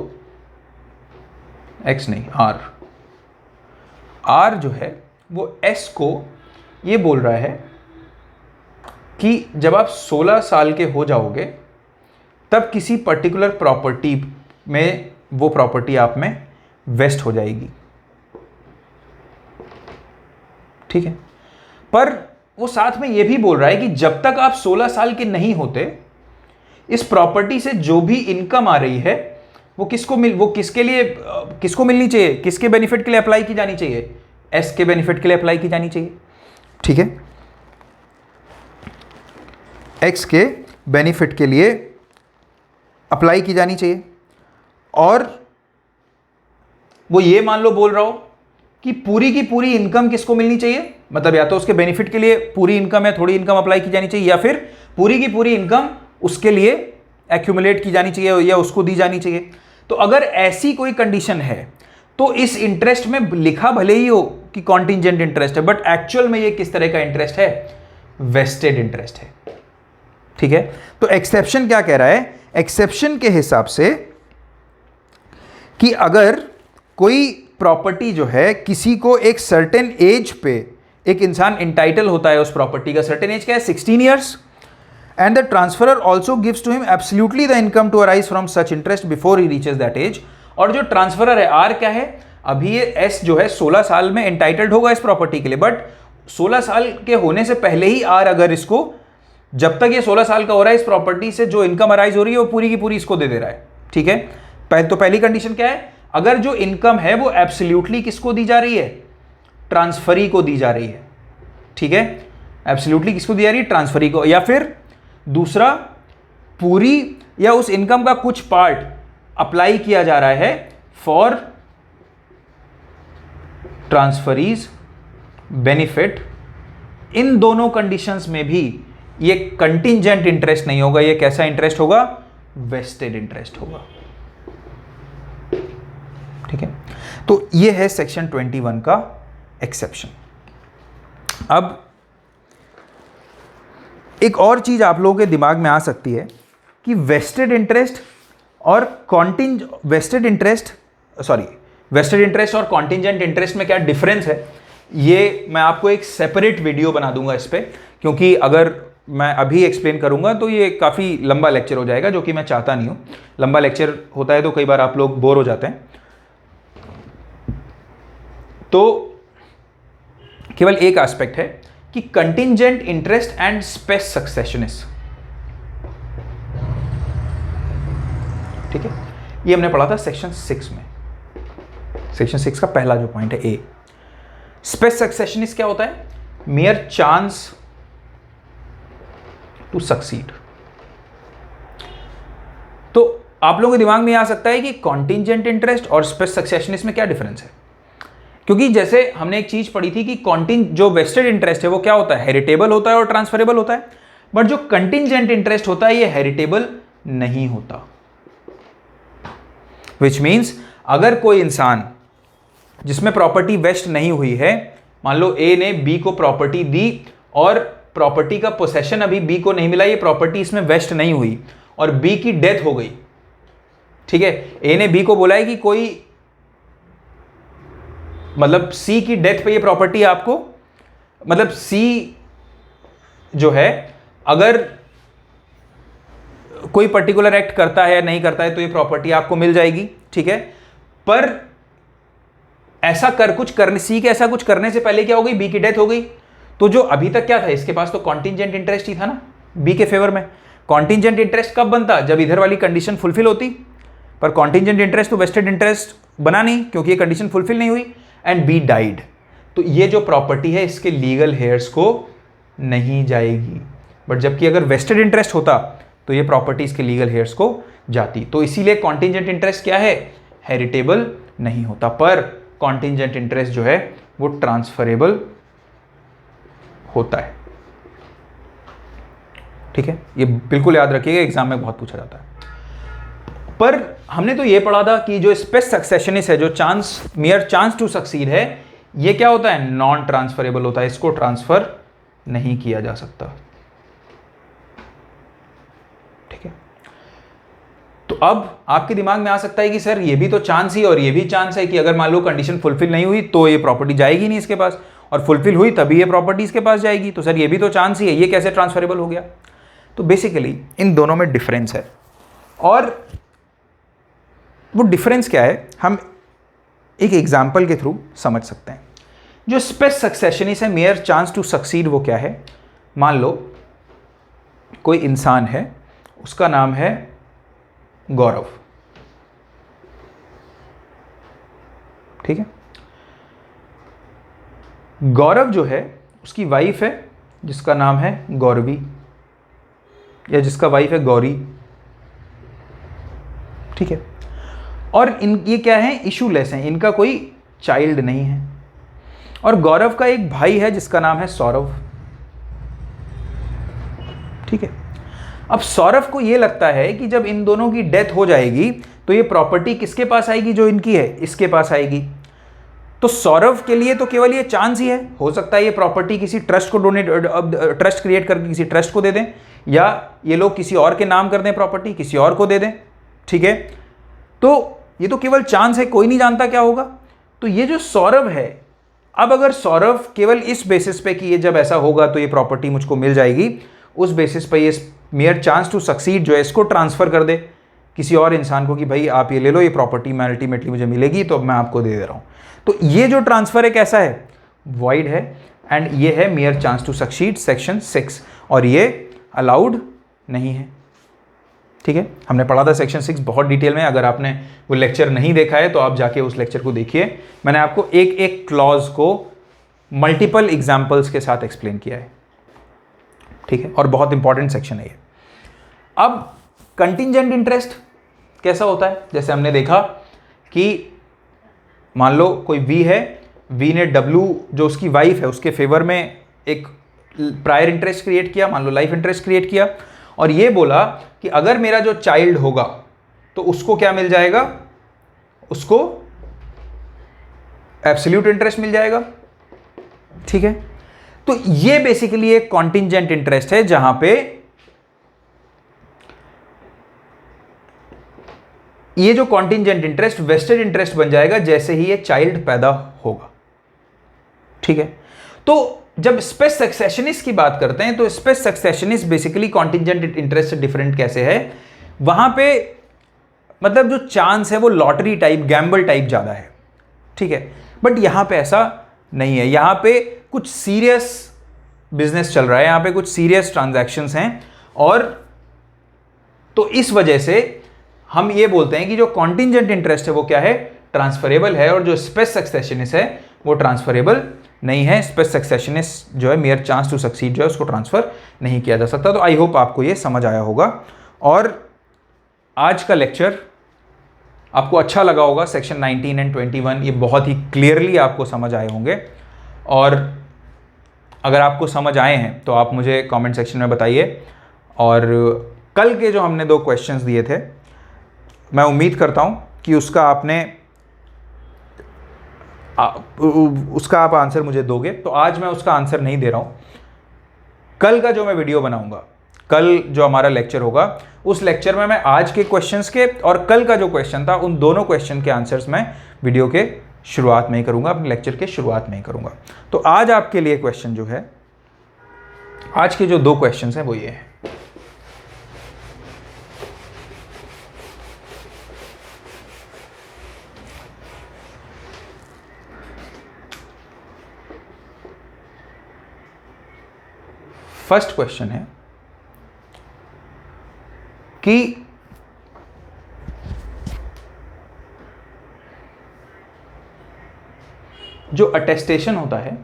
x नहीं r जो है वो s को ये बोल रहा है कि जब आप 16 साल के हो जाओगे तब किसी पर्टिकुलर प्रॉपर्टी में वो प्रॉपर्टी आप में वेस्ट हो जाएगी, ठीक है। पर वो साथ में ये भी बोल रहा है कि जब तक आप 16 साल के नहीं होते इस प्रॉपर्टी से जो भी इनकम आ रही है वो किसको मिलनी चाहिए? किसके बेनिफिट के लिए अप्लाई की जानी चाहिए? एस के बेनिफिट के लिए अप्लाई की जानी चाहिए, ठीक है। एक्स के बेनिफिट के लिए अप्लाई की जानी चाहिए। और वो ये मान लो बोल रहा हो कि पूरी की पूरी इनकम किसको मिलनी चाहिए? मतलब या तो उसके बेनिफिट के लिए पूरी इनकम है, थोड़ी इनकम अप्लाई की जानी चाहिए, या फिर पूरी की पूरी इनकम उसके लिए एक्यूमुलेट की जानी चाहिए या उसको दी जानी चाहिए। तो अगर ऐसी कोई कंडीशन है तो इस इंटरेस्ट में लिखा भले ही हो कि कॉन्टिंजेंट इंटरेस्ट है, बट एक्चुअल में ये किस तरह का इंटरेस्ट है? वेस्टेड इंटरेस्ट है, ठीक है। तो एक्सेप्शन क्या कह रहा है? एक्सेप्शन के हिसाब से कि अगर कोई प्रॉपर्टी जो है किसी को एक सर्टेन एज पे एक इंसान इंटाइटल होता है उस प्रॉपर्टी का, सर्टेन एज क्या है? 16 years, and the transferor also gives to him absolutely the income to arise from such interest before he reaches that age। और जो ट्रांसफरर है आर क्या है? अभी ये एस जो है 16 साल में एंटाइटल्ड होगा इस प्रॉपर्टी के लिए, बट 16 साल के होने से पहले ही आर अगर इसको, जब तक ये 16 साल का हो रहा है, इस प्रॉपर्टी से जो इनकम अराइज हो रही है वो पूरी की पूरी इसको दे रहा है, ठीक है। तो पहली कंडीशन क्या है? अगर जो इनकम है वो एब्सोल्युटली किसको दी जा रही है? ट्रांसफरी को दी जा रही है, ठीक है। एब्सोल्युटली किसको दी जा रही है? ट्रांसफरी को। या फिर दूसरा, पूरी या उस इनकम का कुछ पार्ट अप्लाई किया जा रहा है फॉर ट्रांसफरीज बेनिफिट इन दोनों कंडीशंस में भी ये कंटिंजेंट इंटरेस्ट नहीं होगा, ये कैसा इंटरेस्ट होगा? वेस्टेड इंटरेस्ट होगा। ठीक है, तो ये है सेक्शन 21 का एक्सेप्शन। अब एक और चीज आप लोगों के दिमाग में आ सकती है कि वेस्टेड इंटरेस्ट और वेस्टेड इंटरेस्ट और कॉन्टिंजेंट इंटरेस्ट में क्या डिफरेंस है। ये मैं आपको एक सेपरेट वीडियो बना दूंगा इस पे, क्योंकि अगर मैं अभी एक्सप्लेन करूंगा तो ये काफ़ी लंबा लेक्चर हो जाएगा, जो कि मैं चाहता नहीं हूं। लंबा लेक्चर होता है तो कई बार आप लोग बोर हो जाते हैं। तो केवल एक एस्पेक्ट है कि कंटिंजेंट इंटरेस्ट एंड स्पेस सक्सेशनिस्ट, ठीक है, ये हमने पढ़ा था सेक्शन 6 में। सेक्शन 6 का पहला जो पॉइंट है ए। स्पेस सक्सेशनिस्ट क्या होता है? Mere chance to succeed. तो आप लोगों के दिमाग में आ सकता है कि कॉन्टिंजेंट इंटरेस्ट और स्पेस सक्सेशनिस्ट में क्या डिफरेंस है, क्योंकि जैसे हमने एक चीज पढ़ी थी कि जो वेस्टेड इंटरेस्ट है वो क्या होता है? हेरिटेबल होता है और ट्रांसफरेबल होता है। बट जो कंटिंजेंट इंटरेस्ट होता है ये हेरिटेबल नहीं होता। विच मीन्स अगर कोई इंसान जिसमें प्रॉपर्टी वेस्ट नहीं हुई है, मान लो ए ने बी को प्रॉपर्टी दी और प्रॉपर्टी का पोसेशन अभी बी को नहीं मिला, ये प्रॉपर्टी इसमें वेस्ट नहीं हुई और बी की डेथ हो गई, ठीक है। ए ने बी को बोला है कि कोई मतलब सी की डेथ पे ये प्रॉपर्टी आपको, मतलब सी जो है अगर कोई पर्टिकुलर एक्ट करता है या नहीं करता है तो ये प्रॉपर्टी आपको मिल जाएगी, ठीक है। पर सी के ऐसा कुछ करने से पहले क्या हो गई? बी की डेथ हो गई। तो जो अभी तक क्या था, इसके पास तो कॉन्टिंजेंट इंटरेस्ट ही था ना बी के फेवर में। कॉन्टिंजेंट इंटरेस्ट कब बनता? जब इधर वाली कंडीशन फुलफिल होती। पर कॉन्टिंजेंट इंटरेस्ट तो वेस्टेड इंटरेस्ट बना नहीं, क्योंकि ये कंडीशन फुलफिल नहीं हुई एंड बी डाइड। तो ये जो प्रॉपर्टी है इसके लीगल हेयर्स को नहीं जाएगी। बट जबकि अगर वेस्टेड इंटरेस्ट होता तो ये प्रॉपर्टी इसके लीगल हेयर्स को जाती। तो इसीलिए कॉन्टिंजेंट इंटरेस्ट क्या है? हेरिटेबल नहीं होता। पर कॉन्टिंजेंट इंटरेस्ट जो है वो ट्रांसफरेबल होता है, ठीक है। ये बिल्कुल याद रखिएगा, एग्जाम में बहुत पूछा जाता है। पर हमने तो ये पढ़ा था कि जो स्पेस सक्सेशनिस्ट है, जो मेयर चांस टू सक्सीड है, ये क्या होता है? नॉन ट्रांसफरेबल होता है, इसको ट्रांसफर नहीं किया जा सकता, ठीक है। तो अब आपके दिमाग में आ सकता है कि सर ये भी तो चांस ही और ये भी चांस है कि अगर मान लो कंडीशन फुलफिल नहीं हुई तो ये प्रॉपर्टी जाएगी नहीं इसके पास, और फुलफिल हुई तभी ये प्रॉपर्टी इसके पास जाएगी। तो सर ये भी तो चांस ही है, ये कैसे ट्रांसफरेबल हो गया? तो बेसिकली इन दोनों में डिफरेंस है, और वो डिफरेंस क्या है हम एक एग्जाम्पल के थ्रू समझ सकते हैं। जो स्पेस सक्सेशनिस्ट है, मेयर चांस टू सक्सीड, वो क्या है? मान लो कोई इंसान है, उसका नाम है गौरव, ठीक है। गौरव जो है उसकी वाइफ है जिसका नाम है गौरवी, या जिसका वाइफ है गौरी, ठीक है। और ये क्या है? इशूलेस हैं, इनका कोई चाइल्ड नहीं है। और गौरव का एक भाई है जिसका नाम है सौरभ, ठीक है। अब सौरभ को ये लगता है कि जब इन दोनों की डेथ हो जाएगी तो ये प्रॉपर्टी किसके पास आएगी? जो इनकी है इसके पास आएगी। तो सौरभ के लिए तो केवल ये चांस ही है, हो सकता है ये प्रॉपर्टी किसी ट्रस्ट को ट्रस्ट क्रिएट करके किसी ट्रस्ट को दे दें, या ये लोग किसी और के नाम कर दें, प्रॉपर्टी किसी और को दे दें, ठीक है। तो ये तो केवल चांस है, कोई नहीं जानता क्या होगा। तो ये जो सौरभ है, अब अगर सौरभ केवल इस बेसिस पे कि ये जब ऐसा होगा तो ये प्रॉपर्टी मुझको मिल जाएगी, उस बेसिस पे ये मेयर चांस टू सक्सीड जो है इसको ट्रांसफर कर दे किसी और इंसान को कि भाई आप ये ले लो, ये प्रॉपर्टी मैं अल्टीमेटली मुझे मिलेगी तो अब मैं आपको दे रहा हूं। तो ये जो ट्रांसफर है कैसा है? वॉइड है, एंड ये है mere chance to succeed section 6, और ये अलाउड नहीं है, ठीक है। हमने पढ़ा था सेक्शन 6 बहुत डिटेल में। अगर आपने वो लेक्चर नहीं देखा है तो आप जाके उस लेक्चर को देखिए। मैंने आपको एक एक क्लॉज को मल्टीपल एग्जाम्पल्स के साथ एक्सप्लेन किया है, ठीक है, और बहुत इंपॉर्टेंट सेक्शन है ये। अब कंटिंजेंट इंटरेस्ट कैसा होता है? जैसे हमने देखा कि मान लो कोई वी है, वी ने डब्ल्यू जो उसकी वाइफ है उसके फेवर में एक प्रायर इंटरेस्ट क्रिएट किया, मान लो लाइफ इंटरेस्ट क्रिएट किया, और ये बोला कि अगर मेरा जो चाइल्ड होगा तो उसको क्या मिल जाएगा, उसको एब्सोल्यूट इंटरेस्ट मिल जाएगा। ठीक है, तो ये बेसिकली एक कॉन्टिंजेंट इंटरेस्ट है जहां पे ये जो कॉन्टिंजेंट इंटरेस्ट वेस्टेड इंटरेस्ट बन जाएगा जैसे ही ये चाइल्ड पैदा होगा। ठीक है, तो जब स्पेस सक्सेशनिस्ट की बात करते हैं तो स्पेस सक्सेशनिस्ट बेसिकली कॉन्टिंजेंट इंटरेस्ट से डिफरेंट कैसे है, वहां पे मतलब जो चांस है वो लॉटरी टाइप, गैम्बल टाइप ज्यादा है। ठीक है, बट यहां पे ऐसा नहीं है, यहां पे कुछ सीरियस बिजनेस चल रहा है, यहां पे कुछ सीरियस ट्रांजैक्शंस हैं, और तो इस वजह से हम ये बोलते हैं कि जो कॉन्टिंजेंट इंटरेस्ट है वो क्या है, ट्रांसफरेबल है, और जो स्पेस सक्सेशनिस्ट है वो ट्रांसफरेबल नहीं है। स्पेस सक्सेशनिस्ट जो है मियर चांस टू सक्सीड जो है उसको ट्रांसफर नहीं किया जा सकता। तो आई होप आपको ये समझ आया होगा, और आज का लेक्चर आपको अच्छा लगा होगा। सेक्शन 19 एंड 21 ये बहुत ही क्लियरली आपको समझ आए होंगे, और अगर आपको समझ आए हैं तो आप मुझे कमेंट सेक्शन में बताइए। और कल के जो हमने 2 क्वेश्चंस दिए थे, मैं उम्मीद करता हूं कि उसका आप आंसर मुझे दोगे। तो आज मैं उसका आंसर नहीं दे रहा हूं, कल का जो मैं वीडियो बनाऊंगा, कल जो हमारा लेक्चर होगा उस लेक्चर में मैं आज के क्वेश्चंस के और कल का जो क्वेश्चन था उन दोनों क्वेश्चन के आंसर्स मैं वीडियो के शुरुआत में ही करूंगा, अपने लेक्चर के शुरुआत में ही करूंगा। तो आज आपके लिए क्वेश्चन जो है, आज के जो 2 क्वेश्चंस हैं वो ये हैं। फर्स्ट क्वेश्चन है कि जो अटेस्टेशन होता है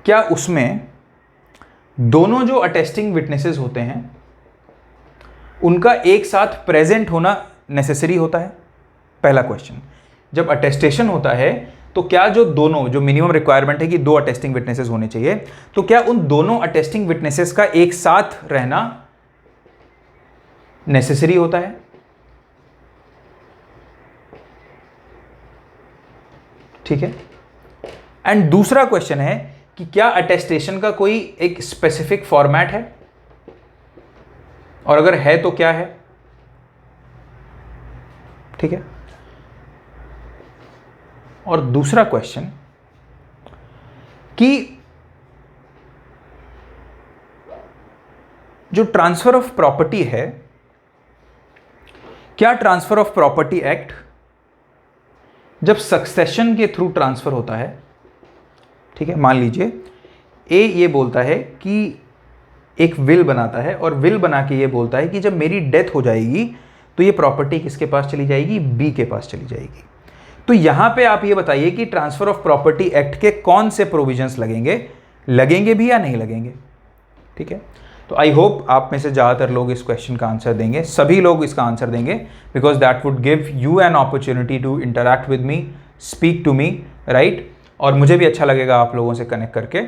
क्या उसमें दोनों जो अटेस्टिंग विटनेसेस होते हैं उनका एक साथ प्रेजेंट होना नेसेसरी होता है? पहला क्वेश्चन, जब अटेस्टेशन होता है तो क्या जो दोनों, जो मिनिमम रिक्वायरमेंट है कि 2 अटेस्टिंग विटनेसेस होने चाहिए, तो क्या उन दोनों अटेस्टिंग विटनेसेस का एक साथ रहना नेसेसरी होता है? ठीक है, एंड दूसरा क्वेश्चन है कि क्या अटेस्टेशन का कोई एक स्पेसिफिक फॉर्मेट है, और अगर है तो क्या है? ठीक है, और दूसरा क्वेश्चन कि जो ट्रांसफर ऑफ प्रॉपर्टी है, क्या ट्रांसफर ऑफ प्रॉपर्टी एक्ट जब सक्सेशन के थ्रू ट्रांसफर होता है, ठीक है, मान लीजिए ए ये बोलता है कि एक विल बनाता है, और विल बना के ये बोलता है कि जब मेरी डेथ हो जाएगी तो ये प्रॉपर्टी किसके पास चली जाएगी, बी के पास चली जाएगी। तो यहां पे आप ये बताइए कि ट्रांसफर ऑफ प्रॉपर्टी एक्ट के कौन से प्रोविजंस लगेंगे भी या नहीं लगेंगे? ठीक है, तो आई होप आप में से ज़्यादातर लोग इस क्वेश्चन का आंसर देंगे, सभी लोग इसका आंसर देंगे, because that would give you an opportunity to interact with me, speak to me, right, और मुझे भी अच्छा लगेगा आप लोगों से कनेक्ट करके।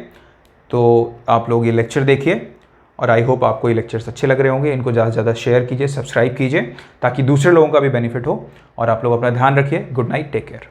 तो आप लोग ये लेक्चर देखिए, और आई होप आपको ये लेक्चर्स अच्छे लग रहे होंगे। इनको ज़्यादा से ज़्यादा शेयर कीजिए, सब्सक्राइब कीजिए, ताकि दूसरे लोगों का भी बेनिफिट हो, और आप लोग अपना ध्यान रखिए। Good night, take care.